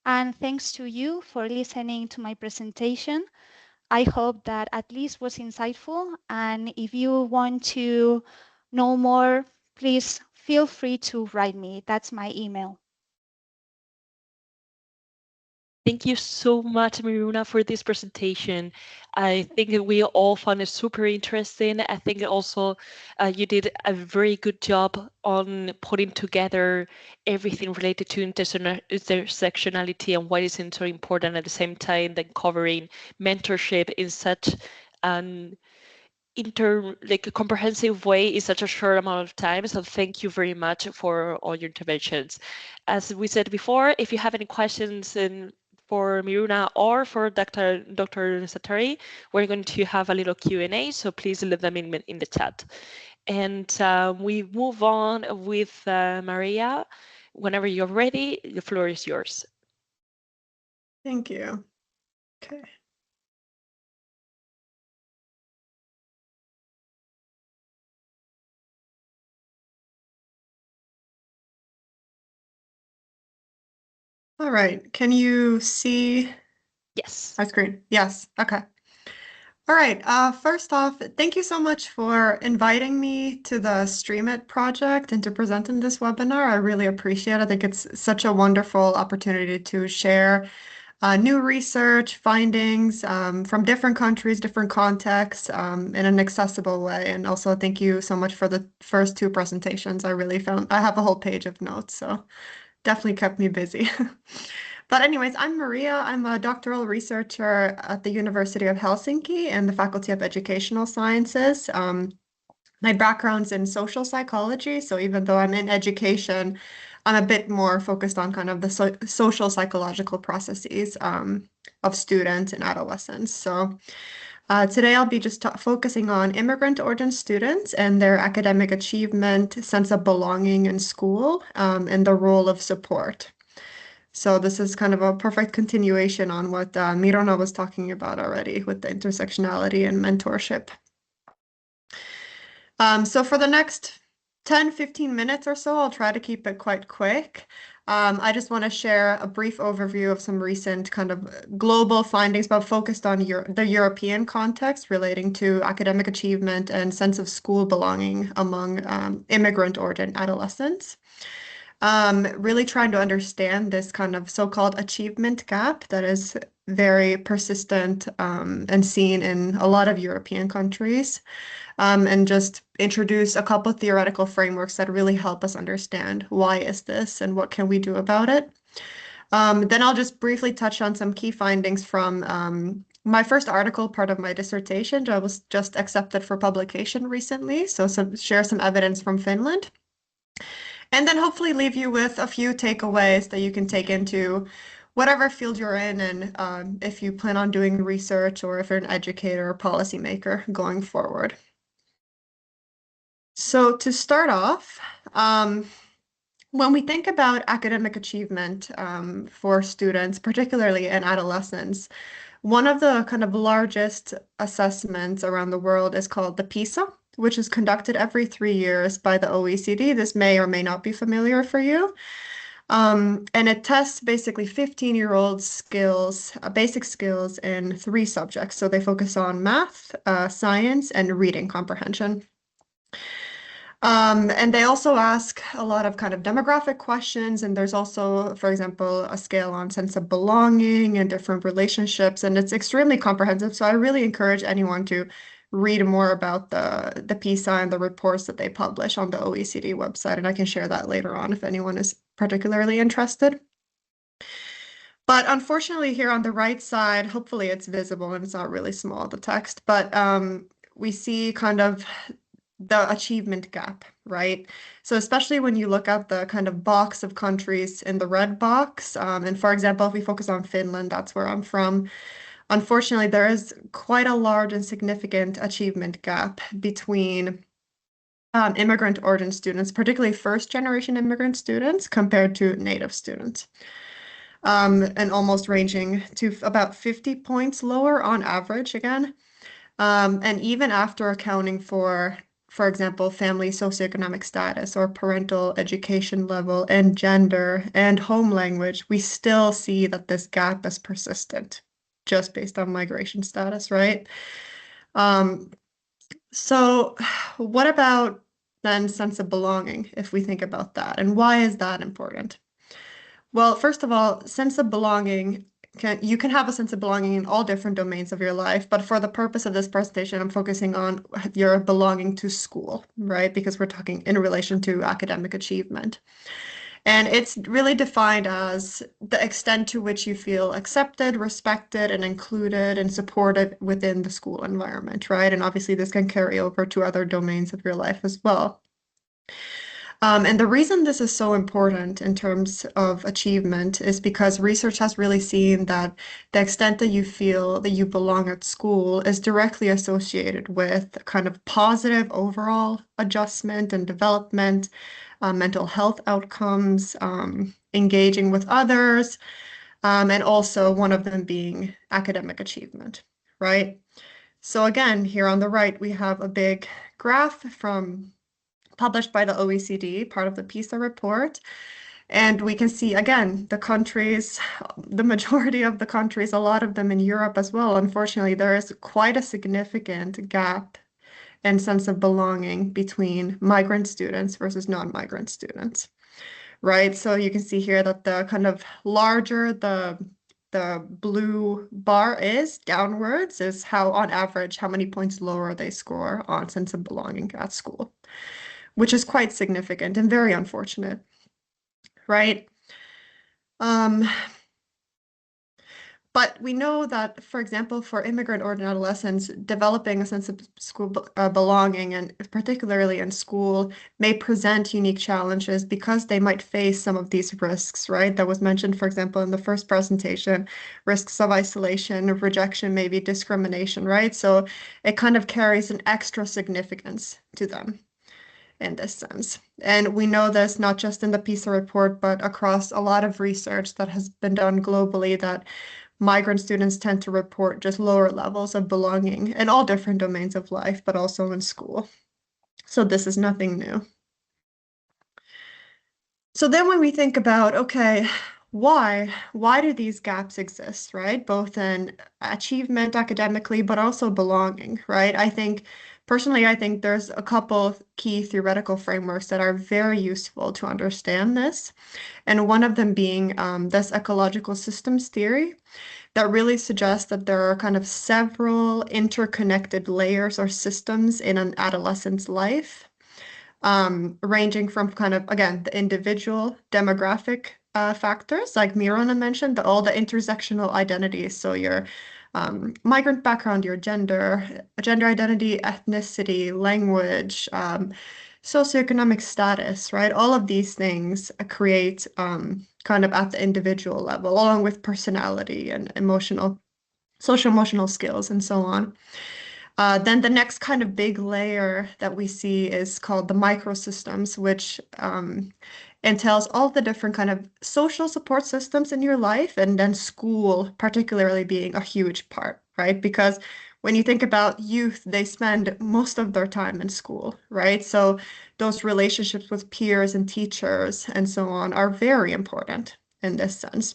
And thanks to you for listening to my presentation. I hope that at least was insightful. And if you want to know more, please feel free to write me. That's my email. Thank you so much, Miruna, for this presentation. I think that we all found it super interesting. I think also you did a very good job on putting together everything related to intersectionality and why it's so important, at the same time than covering mentorship in such an a comprehensive way in such a short amount of time. So thank you very much for all your interventions. As we said before, if you have any questions for Miruna or for Dr. Satari, we're going to have a little Q&A, so please leave them in the chat. And we move on with Maria. Whenever you're ready, the floor is yours. Thank you. Okay. All right, can you see Yes. my screen? Yes, okay. All right, first off, thank you so much for inviting me to the 𝗓𝗏𝗏 project and to present in this webinar. I really appreciate it. I think it's such a wonderful opportunity to share new research findings from different countries, different contexts in an accessible way. And also thank you so much for the first two presentations. I have a whole page of notes, so definitely kept me busy. But anyways, I'm Maria. I'm a doctoral researcher at the University of Helsinki in the Faculty of Educational Sciences. My background's in social psychology, so even though I'm in education, I'm a bit more focused on kind of the social psychological processes of students and adolescents. So today I'll be just focusing on immigrant origin students and their academic achievement, sense of belonging in school, and the role of support. So this is kind of a perfect continuation on what Mirona was talking about already with the intersectionality and mentorship. So for the next 10-15 minutes or so, I'll try to keep it quite quick. I just want to share a brief overview of some recent kind of global findings, but focused on the European context relating to academic achievement and sense of school belonging among immigrant origin adolescents. Really trying to understand this kind of so-called achievement gap that is very persistent and seen in a lot of European countries, and just introduce a couple of theoretical frameworks that really help us understand why is this and what can we do about it. Then I'll just briefly touch on some key findings from my first article, part of my dissertation, that was just accepted for publication recently, so share some evidence from Finland. And then hopefully leave you with a few takeaways that you can take into whatever field you're in, and if you plan on doing research or if you're an educator or policymaker going forward. So to start off, when we think about academic achievement for students, particularly in adolescents, one of the kind of largest assessments around the world is called the PISA, which is conducted every 3 years by the OECD. This may or may not be familiar for you. And it tests basically 15-year-old skills, basic skills in 3 subjects. So they focus on math, science, and reading comprehension. And they also ask a lot of kind of demographic questions. And there's also, for example, a scale on sense of belonging and different relationships. And it's extremely comprehensive. So I really encourage anyone to read more about the PISA and the reports that they publish on the OECD website. And I can share that later on if anyone is particularly interested. But unfortunately, here on the right side, hopefully it's visible and it's not really small, the text, but we see kind of the achievement gap, right? So especially when you look at the kind of box of countries in the red box, and for example, if we focus on Finland, that's where I'm from, unfortunately, there is quite a large and significant achievement gap between immigrant origin students, particularly first-generation immigrant students, compared to native students, and almost ranging to about 50 points lower on average again. And even after accounting for example, family socioeconomic status or parental education level and gender and home language, we still see that this gap is persistent just based on migration status, right? So what about then sense of belonging, if we think about that, and why is that important? Well, first of all, sense of belonging, you can have a sense of belonging in all different domains of your life, but for the purpose of this presentation, I'm focusing on your belonging to school, right? Because we're talking in relation to academic achievement. And it's really defined as the extent to which you feel accepted, respected, and included and supported within the school environment, right? And obviously this can carry over to other domains of your life as well. And the reason this is so important in terms of achievement is because research has really seen that the extent that you feel that you belong at school is directly associated with kind of positive overall adjustment and development, mental health outcomes, engaging with others, and also one of them being academic achievement, right? So again, here on the right, we have a big graph published by the OECD, part of the PISA report. And we can see, again, the countries, the majority of the countries, a lot of them in Europe as well, unfortunately, there is quite a significant gap and sense of belonging between migrant students versus non-migrant students, right? So you can see here that the kind of larger the blue bar is downwards is how, on average, how many points lower they score on sense of belonging at school, which is quite significant and very unfortunate, right? But we know that, for example, for immigrant orphan adolescents, developing a sense of school belonging, and particularly in school, may present unique challenges because they might face some of these risks, right? That was mentioned, for example, in the first presentation, risks of isolation, of rejection, maybe discrimination, right? So it kind of carries an extra significance to them in this sense. And we know this not just in the PISA report, but across a lot of research that has been done globally, that migrant students tend to report just lower levels of belonging in all different domains of life, but also in school. So this is nothing new. So then when we think about, okay, why do these gaps exist, right? Both in achievement academically, but also belonging, right? Personally, I think there's a couple key theoretical frameworks that are very useful to understand this. And one of them being this ecological systems theory that really suggests that there are kind of several interconnected layers or systems in an adolescent's life, ranging from kind of, again, the individual demographic factors, like Mirona mentioned, all the intersectional identities. So your migrant background, your gender identity, ethnicity, language, socioeconomic status, right? All of these things create kind of at the individual level, along with personality and social emotional skills and so on. Then the next kind of big layer that we see is called the microsystems, which entails all the different kind of social support systems in your life, and then school particularly being a huge part, right? Because when you think about youth, they spend most of their time in school, right? So those relationships with peers and teachers and so on are very important in this sense.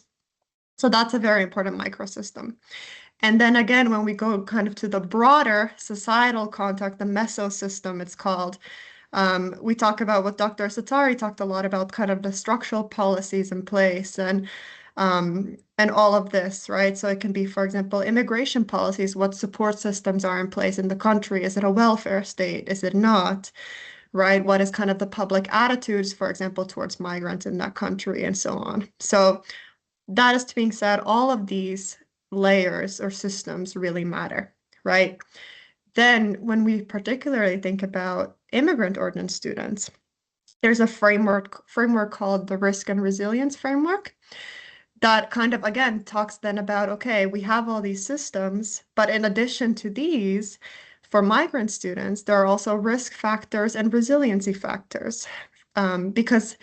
So that's a very important microsystem. And then again, when we go kind of to the broader societal context, the mesosystem, it's called, we talk about what Dr. Satari talked a lot about, kind of the structural policies in place and all of this, right? So it can be, for example, immigration policies, what support systems are in place in the country. Is it a welfare state? Is it not? Right? What is kind of the public attitudes, for example, towards migrants in that country and so on. So that is being said, all of these layers or systems really matter, right? Then when we particularly think about immigrant ordinance students, there's a framework called the risk and resilience framework that kind of, again, talks then about, okay, we have all these systems, but in addition to these, for migrant students, there are also risk factors and resiliency factors, because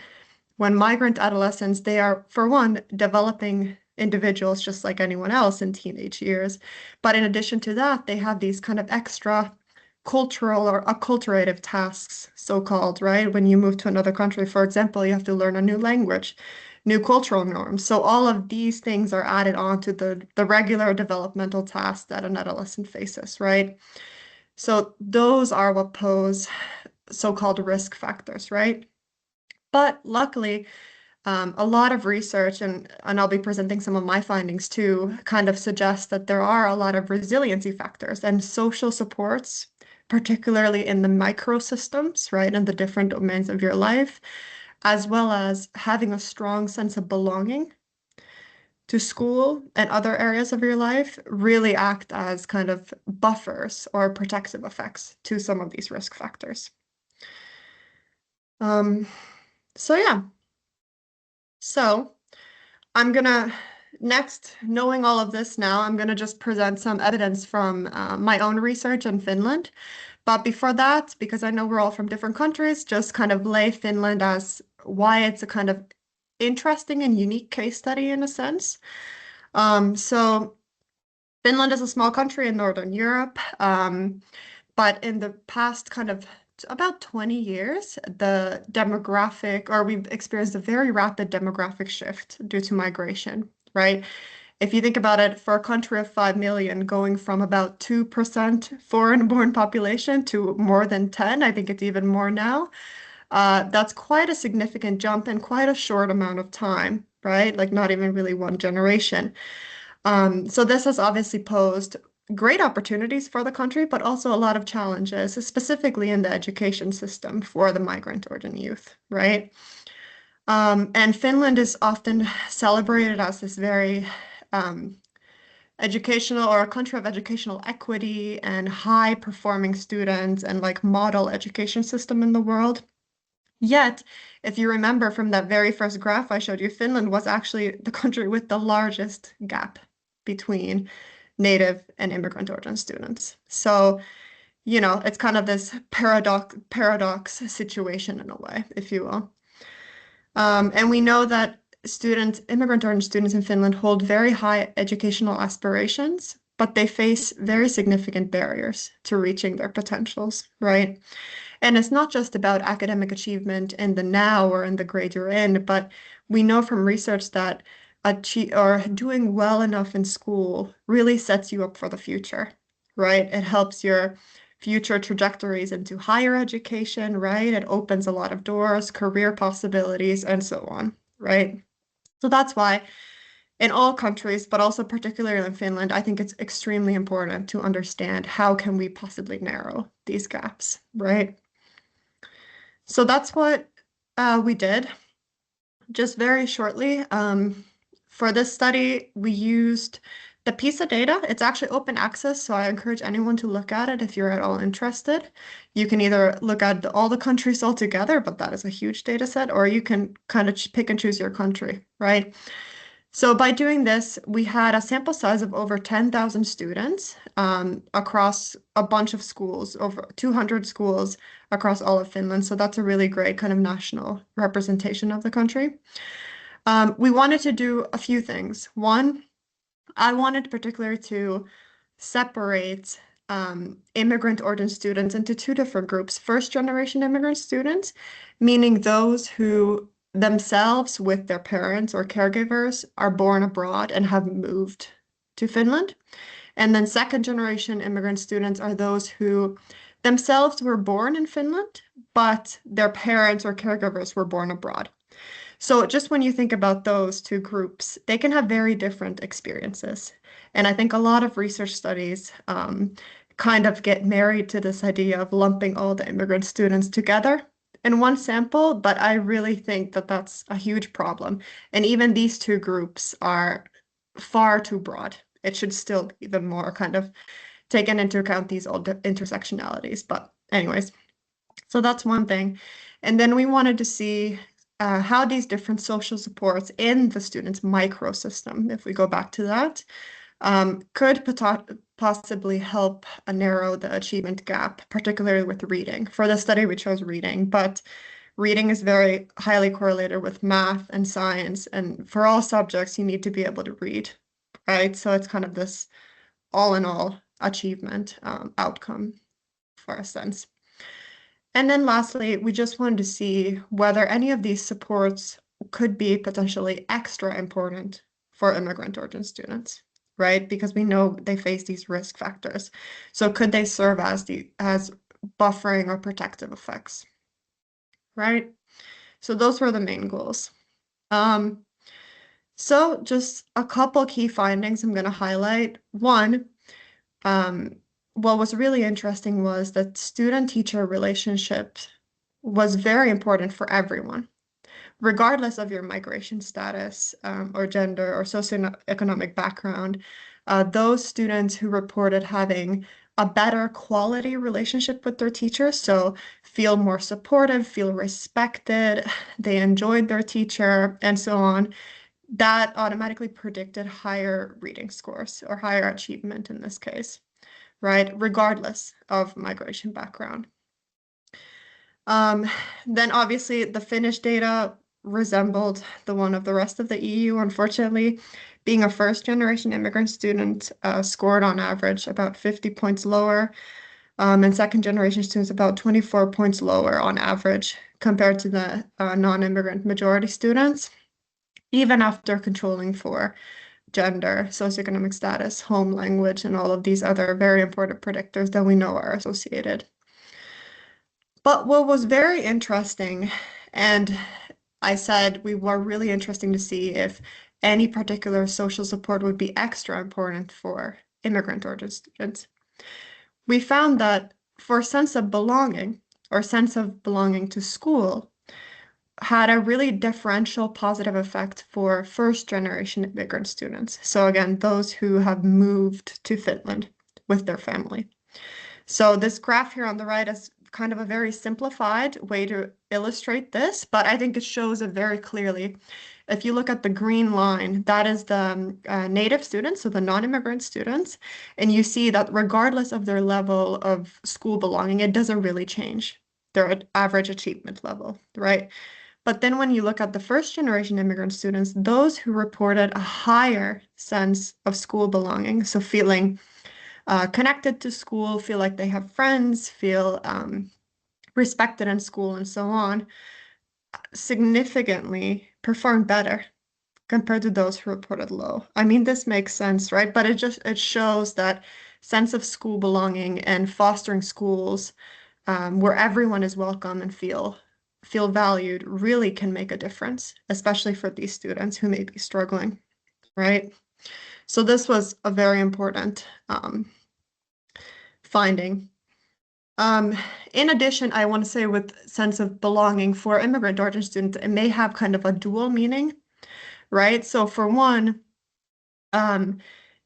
when migrant adolescents, they are, for one, developing individuals just like anyone else in teenage years. But in addition to that, they have these kind of extra cultural or acculturative tasks, so-called, right? When you move to another country, for example, you have to learn a new language, new cultural norms. So all of these things are added on to the regular developmental tasks that an adolescent faces, right? So those are what pose so-called risk factors, right? But luckily, a lot of research, and I'll be presenting some of my findings too, kind of suggest that there are a lot of resiliency factors and social supports, particularly in the microsystems, right, in the different domains of your life, as well as having a strong sense of belonging to school and other areas of your life, really act as kind of buffers or protective effects to some of these risk factors. So yeah. So I'm gonna next, knowing all of this now, I'm gonna just present some evidence from my own research in Finland. But before that, because I know we're all from different countries, just kind of lay Finland as why it's a kind of interesting and unique case study in a sense. So Finland is a small country in Northern Europe, but in the past kind of about 20 years, we've experienced a very rapid demographic shift due to migration, right? If you think about it, for a country of 5 million, going from about 2% foreign-born population to more than 10, I think it's even more now, that's quite a significant jump in quite a short amount of time, right? Like not even really one generation. So this has obviously posed great opportunities for the country, but also a lot of challenges, specifically in the education system for the migrant origin youth, right? And Finland is often celebrated as this very educational or a country of educational equity and high performing students and like model education system in the world. Yet, if you remember from that very first graph I showed you, Finland was actually the country with the largest gap between native and immigrant origin students. So, you know, it's kind of this paradox situation in a way, if you will. And we know that immigrant origin students in Finland hold very high educational aspirations, but they face very significant barriers to reaching their potentials, right? And it's not just about academic achievement in the now or in the grade you're in, but we know from research that doing well enough in school really sets you up for the future, right? It helps your future trajectories into higher education, right? It opens a lot of doors, career possibilities, and so on, right? So that's why in all countries, but also particularly in Finland, I think it's extremely important to understand how can we possibly narrow these gaps, right? So that's what we did. Just very shortly, for this study, we used the PISA data. It's actually open access, so I encourage anyone to look at it if you're at all interested. You can either look at all the countries all together, but that is a huge data set, or you can kind of pick and choose your country, right? So by doing this, we had a sample size of over 10,000 students across a bunch of schools, over 200 schools across all of Finland. So that's a really great kind of national representation of the country. We wanted to do a few things. One, I wanted particularly to separate immigrant origin students into two different groups. First-generation immigrant students, meaning those who themselves with their parents or caregivers are born abroad and have moved to Finland. And then second-generation immigrant students are those who themselves were born in Finland, but their parents or caregivers were born abroad. So just when you think about those two groups, they can have very different experiences. And I think a lot of research studies kind of get married to this idea of lumping all the immigrant students together in one sample, but I really think that that's a huge problem. And even these two groups are far too broad. It should still be even more kind of taken into account these old intersectionalities. But anyways, so that's one thing. And then we wanted to see how these different social supports in the student's microsystem, if we go back to that, could possibly help narrow the achievement gap, particularly with reading. For the study, we chose reading, but reading is very highly correlated with math and science. And for all subjects, you need to be able to read, right? So it's kind of this all-in-all achievement outcome for a sense. And then lastly, we just wanted to see whether any of these supports could be potentially extra important for immigrant origin students, right? Because we know they face these risk factors. So could they serve as buffering or protective effects, right? So those were the main goals. So just a couple key findings I'm going to highlight. One, what was really interesting was that student-teacher relationship was very important for everyone, regardless of your migration status or gender or socioeconomic background. Those students who reported having a better quality relationship with their teachers, so feel more supportive, feel respected, they enjoyed their teacher, and so on, that automatically predicted higher reading scores or higher achievement in this case, right? Regardless of migration background. Then obviously the Finnish data resembled the one of the rest of the EU, unfortunately. Being a first-generation immigrant student scored on average about 50 points lower, and second-generation students about 24 points lower on average compared to the non-immigrant majority students, even after controlling for gender, socioeconomic status, home language, and all of these other very important predictors that we know are associated. But what was very interesting, and I said we were really interesting to see if any particular social support would be extra important for immigrant origin students. We found that for sense of belonging or sense of belonging to school, had a really differential positive effect for first-generation immigrant students. So again, those who have moved to Finland with their family. So this graph here on the right is kind of a very simplified way to illustrate this, but I think it shows it very clearly. If you look at the green line, that is the native students, so the non-immigrant students, and you see that regardless of their level of school belonging, it doesn't really change their average achievement level, right? But then when you look at the first-generation immigrant students, those who reported a higher sense of school belonging, so feeling connected to school, feel like they have friends, feel respected in school, and so on, significantly perform better compared to those who reported low. I mean, this makes sense, right? But it shows that sense of school belonging and fostering schools where everyone is welcome and feel valued really can make a difference, especially for these students who may be struggling, right? So this was a very important finding. In addition, I want to say with sense of belonging for immigrant origin students, it may have kind of a dual meaning, right? So for one,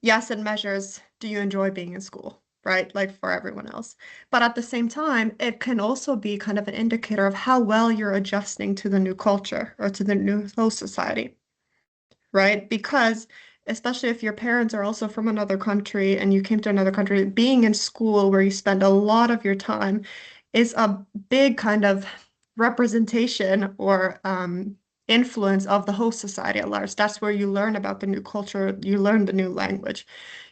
yes, it measures, do you enjoy being in school, right? Like for everyone else. But at the same time, it can also be kind of an indicator of how well you're adjusting to the new culture or to the new host society, right? Because especially if your parents are also from another country and you came to another country, being in school where you spend a lot of your time is a big kind of representation or influence of the host society at large. That's where you learn about the new culture, you learn the new language,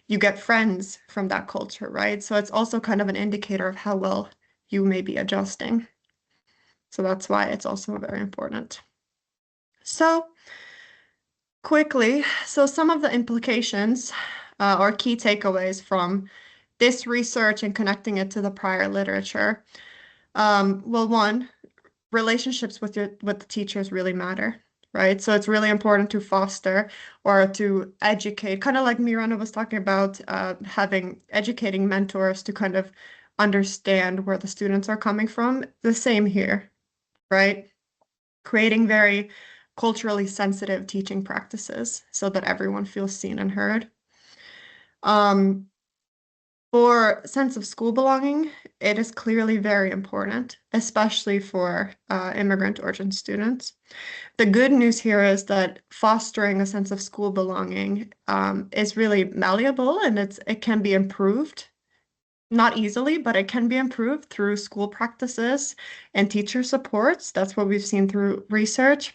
you get friends from that culture, right? So it's also kind of an indicator of how well you may be adjusting. So that's why it's also very important. So quickly, so some of the implications or key takeaways from this research and connecting it to the prior literature. Well, one, relationships with the teachers really matter, right? So it's really important to foster or to educate, kind of like Miranda was talking about, educating mentors to kind of understand where the students are coming from. The same here, right? Creating very culturally sensitive teaching practices so that everyone feels seen and heard. For sense of school belonging, it is clearly very important, especially for immigrant origin students. The good news here is that fostering a sense of school belonging is really malleable and it can be improved. Not easily, but it can be improved through school practices and teacher supports. That's what we've seen through research.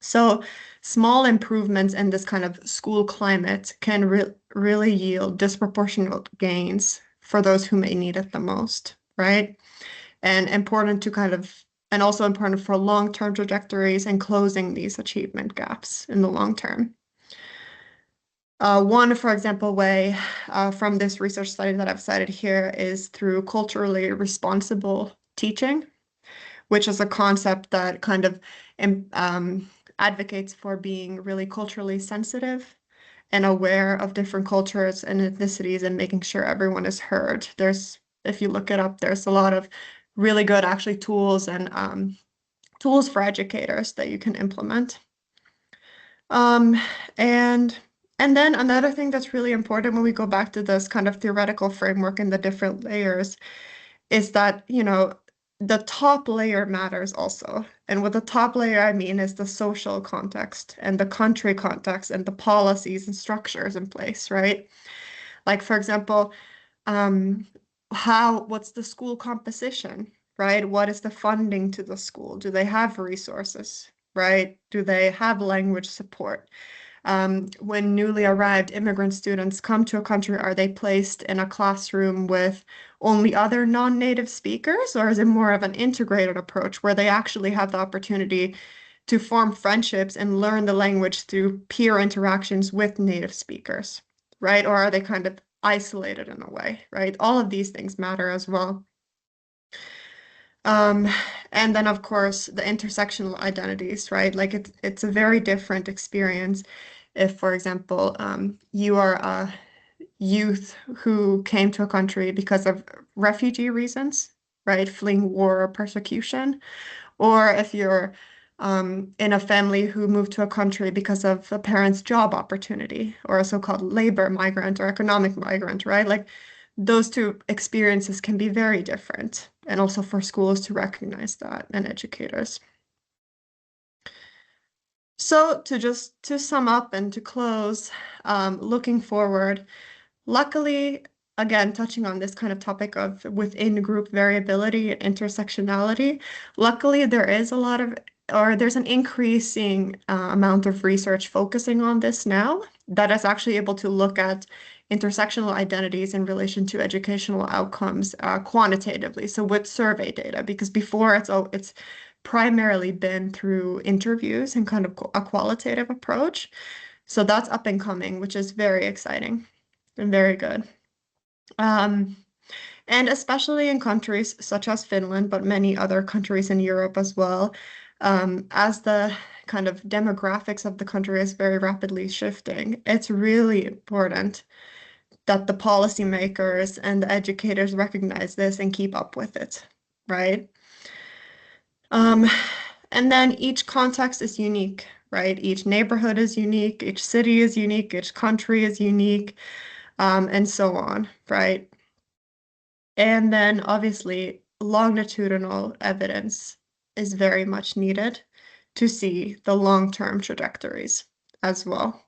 So small improvements in this kind of school climate can really yield disproportionate gains for those who may need it the most, right? And also important for long-term trajectories and closing these achievement gaps in the long term. One, for example, way from this research study that I've cited here is through culturally responsible teaching, which is a concept that kind of advocates for being really culturally sensitive and aware of different cultures and ethnicities and making sure everyone is heard. If you look it up, there's a lot of really good actually tools and tools for educators that you can implement. And then another thing that's really important when we go back to this kind of theoretical framework and the different layers is that, the top layer matters also. And with the top layer, I mean is the social context and the country context and the policies and structures in place, right? Like, for example, what's the school composition, right? What is the funding to the school? Do they have resources, right? Do they have language support? When newly arrived immigrant students come to a country, are they placed in a classroom with only other non-native speakers, or is it more of an integrated approach where they actually have the opportunity to form friendships and learn the language through peer interactions with native speakers, right? Or are they kind of isolated in a way, right? All of these things matter as well. And then, of course, the intersectional identities, right? Like it's a very different experience if, for example, you are a youth who came to a country because of refugee reasons, right? Fleeing war or persecution, or if you're in a family who moved to a country because of a parent's job opportunity, or a so-called labor migrant or economic migrant, right? Like those two experiences can be very different, and also for schools to recognize that, and educators. So to sum up and to close, looking forward, luckily, again, touching on this kind of topic of within group variability and intersectionality, luckily there is a lot of, or there's an increasing amount of research focusing on this now that is actually able to look at intersectional identities in relation to educational outcomes quantitatively, so with survey data, because before it's primarily been through interviews and kind of a qualitative approach. So that's up and coming, which is very exciting and very good. And especially in countries such as Finland, but many other countries in Europe as well, as the kind of demographics of the country is very rapidly shifting, it's really important that the policymakers and the educators recognize this and keep up with it, right? And then each context is unique, right? Each neighborhood is unique, each city is unique, each country is unique, and so on, right? And then obviously longitudinal evidence is very much needed to see the long-term trajectories as well.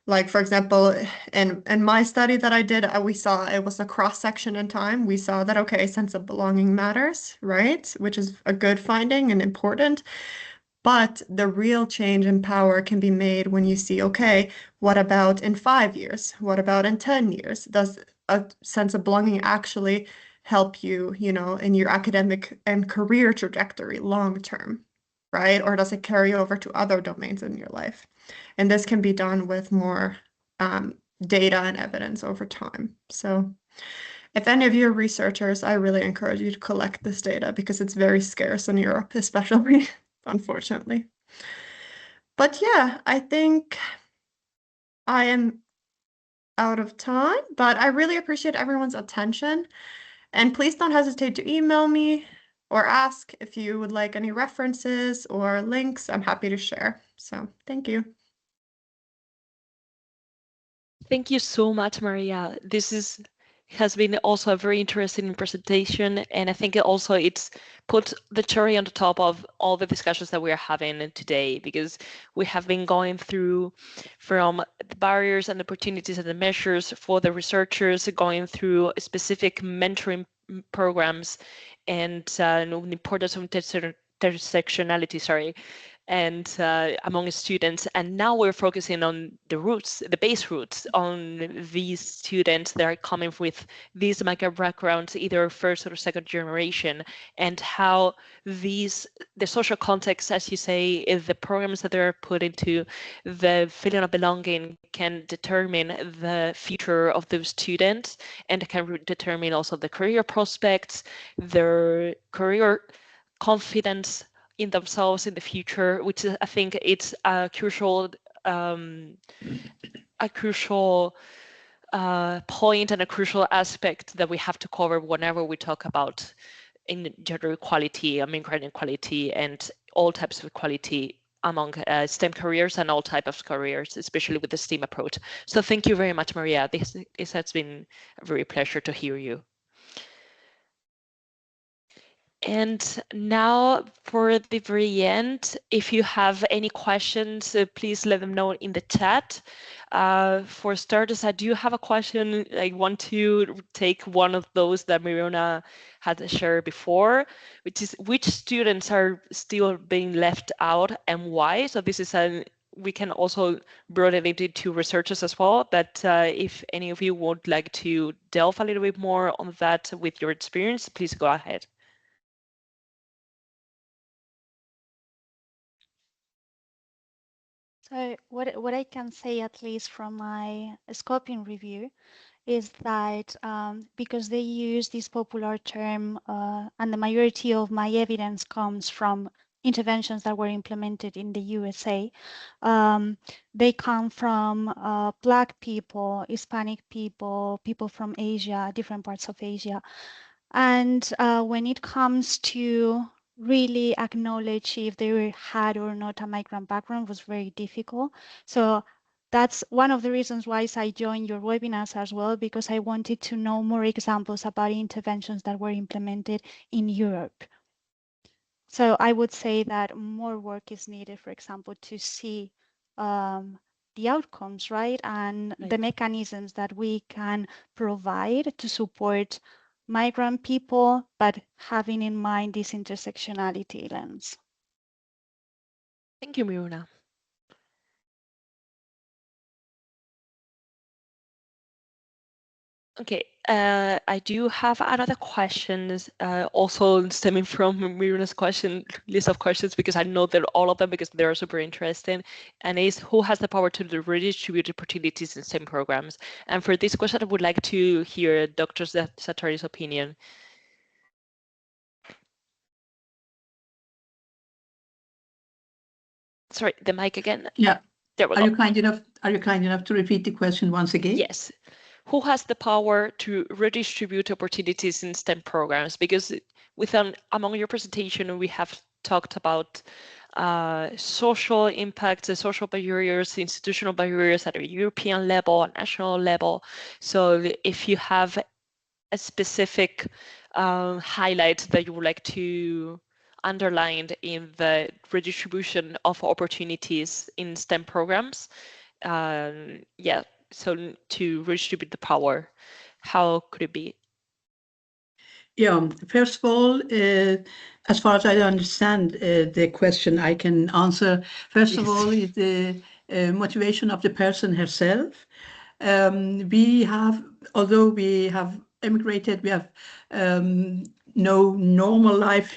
Like, for example, in my study that I did, we saw it was a cross-section in time. We saw that, okay, sense of belonging matters, right? Which is a good finding and important. But the real change in power can be made when you see, okay, what about in 5 years? What about in 10 years? Does a sense of belonging actually help you, you know, in your academic and career trajectory long term, right? Or does it carry over to other domains in your life? And this can be done with more data and evidence over time. So if any of you are researchers, I really encourage you to collect this data because it's very scarce in Europe, especially, unfortunately. But yeah, I think I am out of time, but I really appreciate everyone's attention. And please don't hesitate to email me or ask if you would like any references or links. I'm happy to share. So thank you. Thank you so much, Maria. This has been also a very interesting presentation, and I think it's put the cherry on the top of all the discussions that we are having today, because we have been going through from the barriers and opportunities and the measures for the researchers, going through specific mentoring programs and the importance of intersectionality, and among students. And now we're focusing on the roots, the base roots, on these students that are coming with these migrant backgrounds, either first or second generation, and how the social context, as you say, is the programs that they're put into, the feeling of belonging can determine the future of those students, and can determine also the career prospects, their career confidence in themselves in the future, which is, I think it's a crucial point and a crucial aspect that we have to cover whenever we talk about in gender equality, migrant equality, and all types of equality among STEM careers and all types of careers, especially with the STEAM approach. So thank you very much, Maria. This has been a very pleasure to hear you. And now for the very end, if you have any questions, please let them know in the chat. For starters, I do have a question. I want to take one of those that Mirona had shared before, which is which students are still being left out and why? So this is we can also broaden it into researchers as well, but if any of you would like to delve a little bit more on that with your experience, please go ahead. So what I can say, at least from my scoping review, is that because they use this popular term, and the majority of my evidence comes from interventions that were implemented in the USA, they come from Black people, Hispanic people, people from Asia, different parts of Asia. And when it comes to really acknowledge if they had or not a migrant background was very difficult. So that's one of the reasons why I joined your webinars as well, because I wanted to know more examples about interventions that were implemented in Europe. So I would say that more work is needed, for example, to see the outcomes, right? And the mechanisms that we can provide to support migrant people, but having in mind this intersectionality lens. Thank you, Miruna. Okay, I do have another questions, also stemming from Miruna's list of questions, because I know that all of them, because they're super interesting, and is who has the power to redistribute opportunities in STEM programs? And for this question, I would like to hear Dr. Dsattori's opinion. Sorry, the mic again. Yeah. There we go. Are you kind enough to repeat the question once again? Yes. Who has the power to redistribute opportunities in STEM programs? Because among your presentation, we have talked about social impacts, social barriers, institutional barriers at a European level, a national level. So if you have a specific highlight that you would like to underline in the redistribution of opportunities in STEM programs, yeah, so to redistribute the power, how could it be? Yeah, first of all, as far as I understand the question, I can answer. First of all, is the motivation of the person herself. Although we have emigrated, we have no normal life.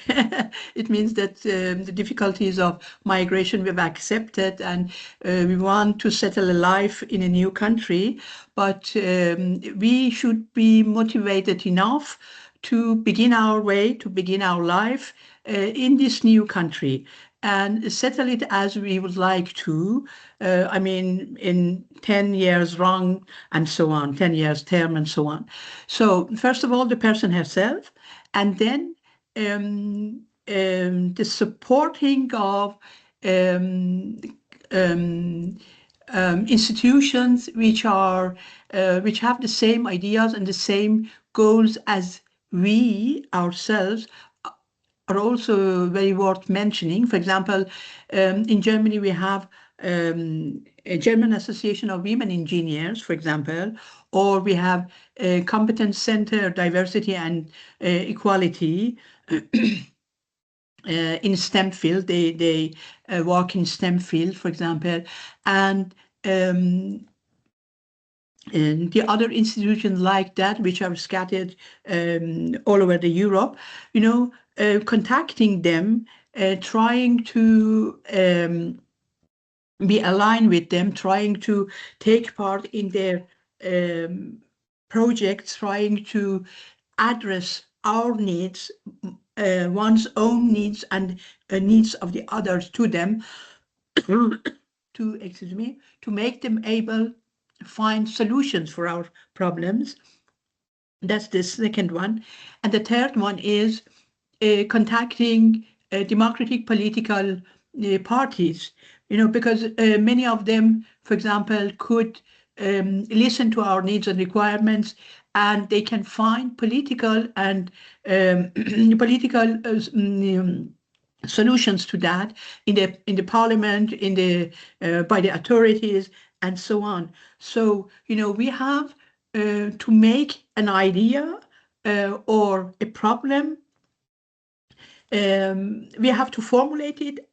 It means that the difficulties of migration we've accepted, and we want to settle a life in a new country, but we should be motivated enough to begin our life in this new country and settle it as we would like to. I mean, in 10 years wrong and so on, 10 years term and so on. So first of all, the person herself, and then the supporting of institutions which have the same ideas and the same goals as we ourselves, are also very worth mentioning. For example, in Germany, we have a German Association of Women Engineers, for example, or we have a Competence Center, Diversity and Equality in STEM field. They work in STEM field, for example, and the other institutions like that, which are scattered all over the Europe, contacting them, trying to be aligned with them, trying to take part in their projects, trying to address our needs, one's own needs and needs of the others to them, to make them able to find solutions for our problems. That's the second one. And the third one is contacting democratic political parties, because many of them, for example, could listen to our needs and requirements, and they can find political and solutions to that in the parliament, by the authorities, and so on. So we have to make an idea or a problem. We have to formulate it,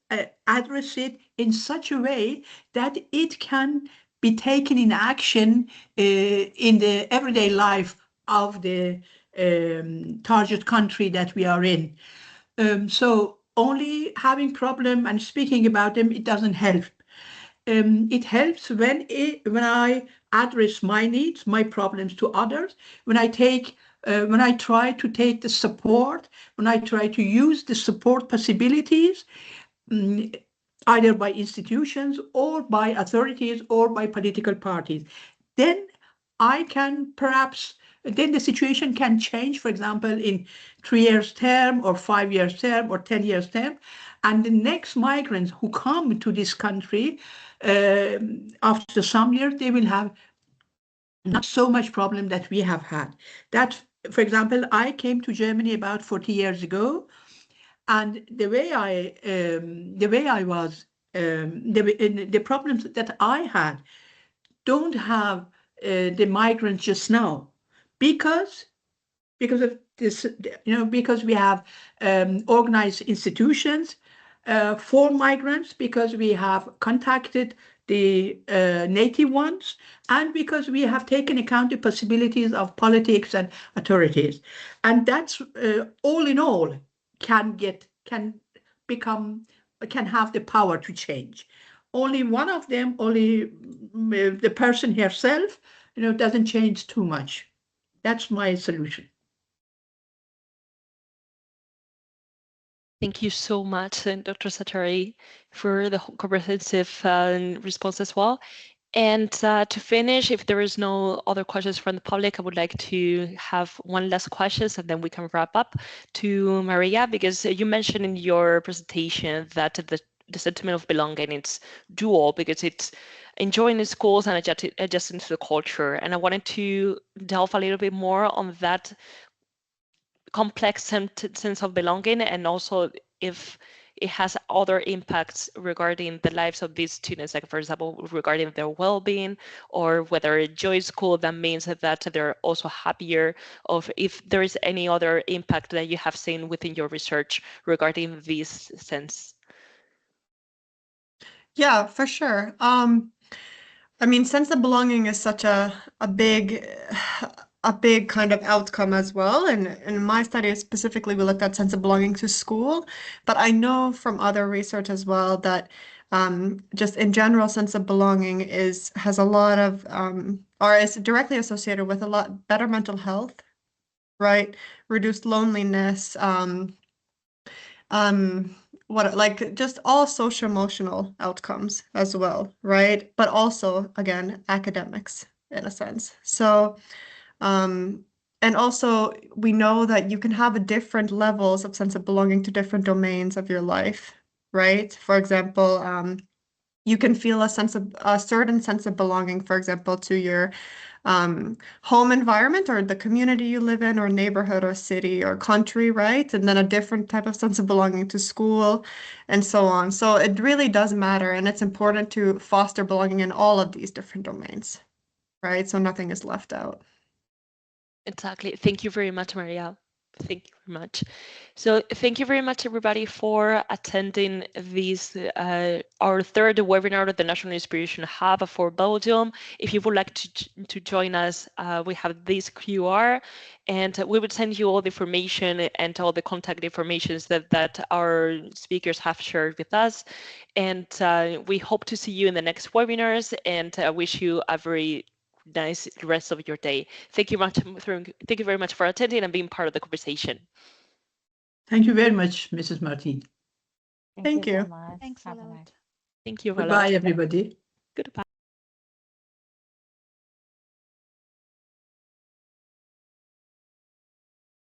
address it in such a way that it can be taken in action in the everyday life of the target country that we are in. So only having problem and speaking about them, it doesn't help. It helps when I address my needs, my problems to others, when I try to take the support, when I try to use the support possibilities, either by institutions or by authorities or by political parties. Then I can perhaps then the situation can change, for example, in 3 years term or 5 years term or 10 years term. And the next migrants who come to this country after some years, they will have not so much problem that we have had. That, for example, I came to Germany about 40 years ago, and the problems that I had don't have the migrants just now, because of this, because we have organized institutions for migrants, because we have contacted the native ones, and because we have taken account the possibilities of politics and authorities. And that's all in all can have the power to change. Only one of them, only the person herself, doesn't change too much. That's my solution. Thank you so much, Dr. ثري, for the comprehensive response as well. And to finish, if there is no other questions from the public, I would like to have one last question, and then we can wrap up to Maria, because you mentioned in your presentation that the sentiment of belonging is dual, because it's enjoying the schools and adjusting to the culture. And I wanted to delve a little bit more on that complex sense of belonging, and also if it has other impacts regarding the lives of these students, like for example, regarding their well-being, or whether joy is cool, that means that they're also happier, or if there is any other impact that you have seen within your research regarding this sense. Yeah, for sure. I mean, sense of belonging is such a big kind of outcome as well. And in my study specifically, we looked at sense of belonging to school, but I know from other research as well that just in general, sense of belonging has a lot of, or is directly associated with a lot better mental health, right? Reduced loneliness, like just all social emotional outcomes as well, right? But also, again, academics in a sense. So, and also we know that you can have different levels of sense of belonging to different domains of your life, right? For example, you can feel a certain sense of belonging, for example, to your home environment or the community you live in, or neighborhood or city or country, right? And then a different type of sense of belonging to school and so on. So it really does matter, and it's important to foster belonging in all of these different domains, right? So nothing is left out. Exactly. Thank you very much, Maria. Thank you very much. So thank you very much, everybody, for attending this, our third webinar of the National Inspiration Hub for Belgium. If you would like to join us, we have this QR, and we will send you all the information and all the contact information that our speakers have shared with us. And we hope to see you in the next webinars, and I wish you a very nice rest of your day. Thank you very much for attending and being part of the conversation. Thank you very much, Mrs. Martin. Thank you. Thanks a lot. Thank you. Goodbye, everybody. Goodbye.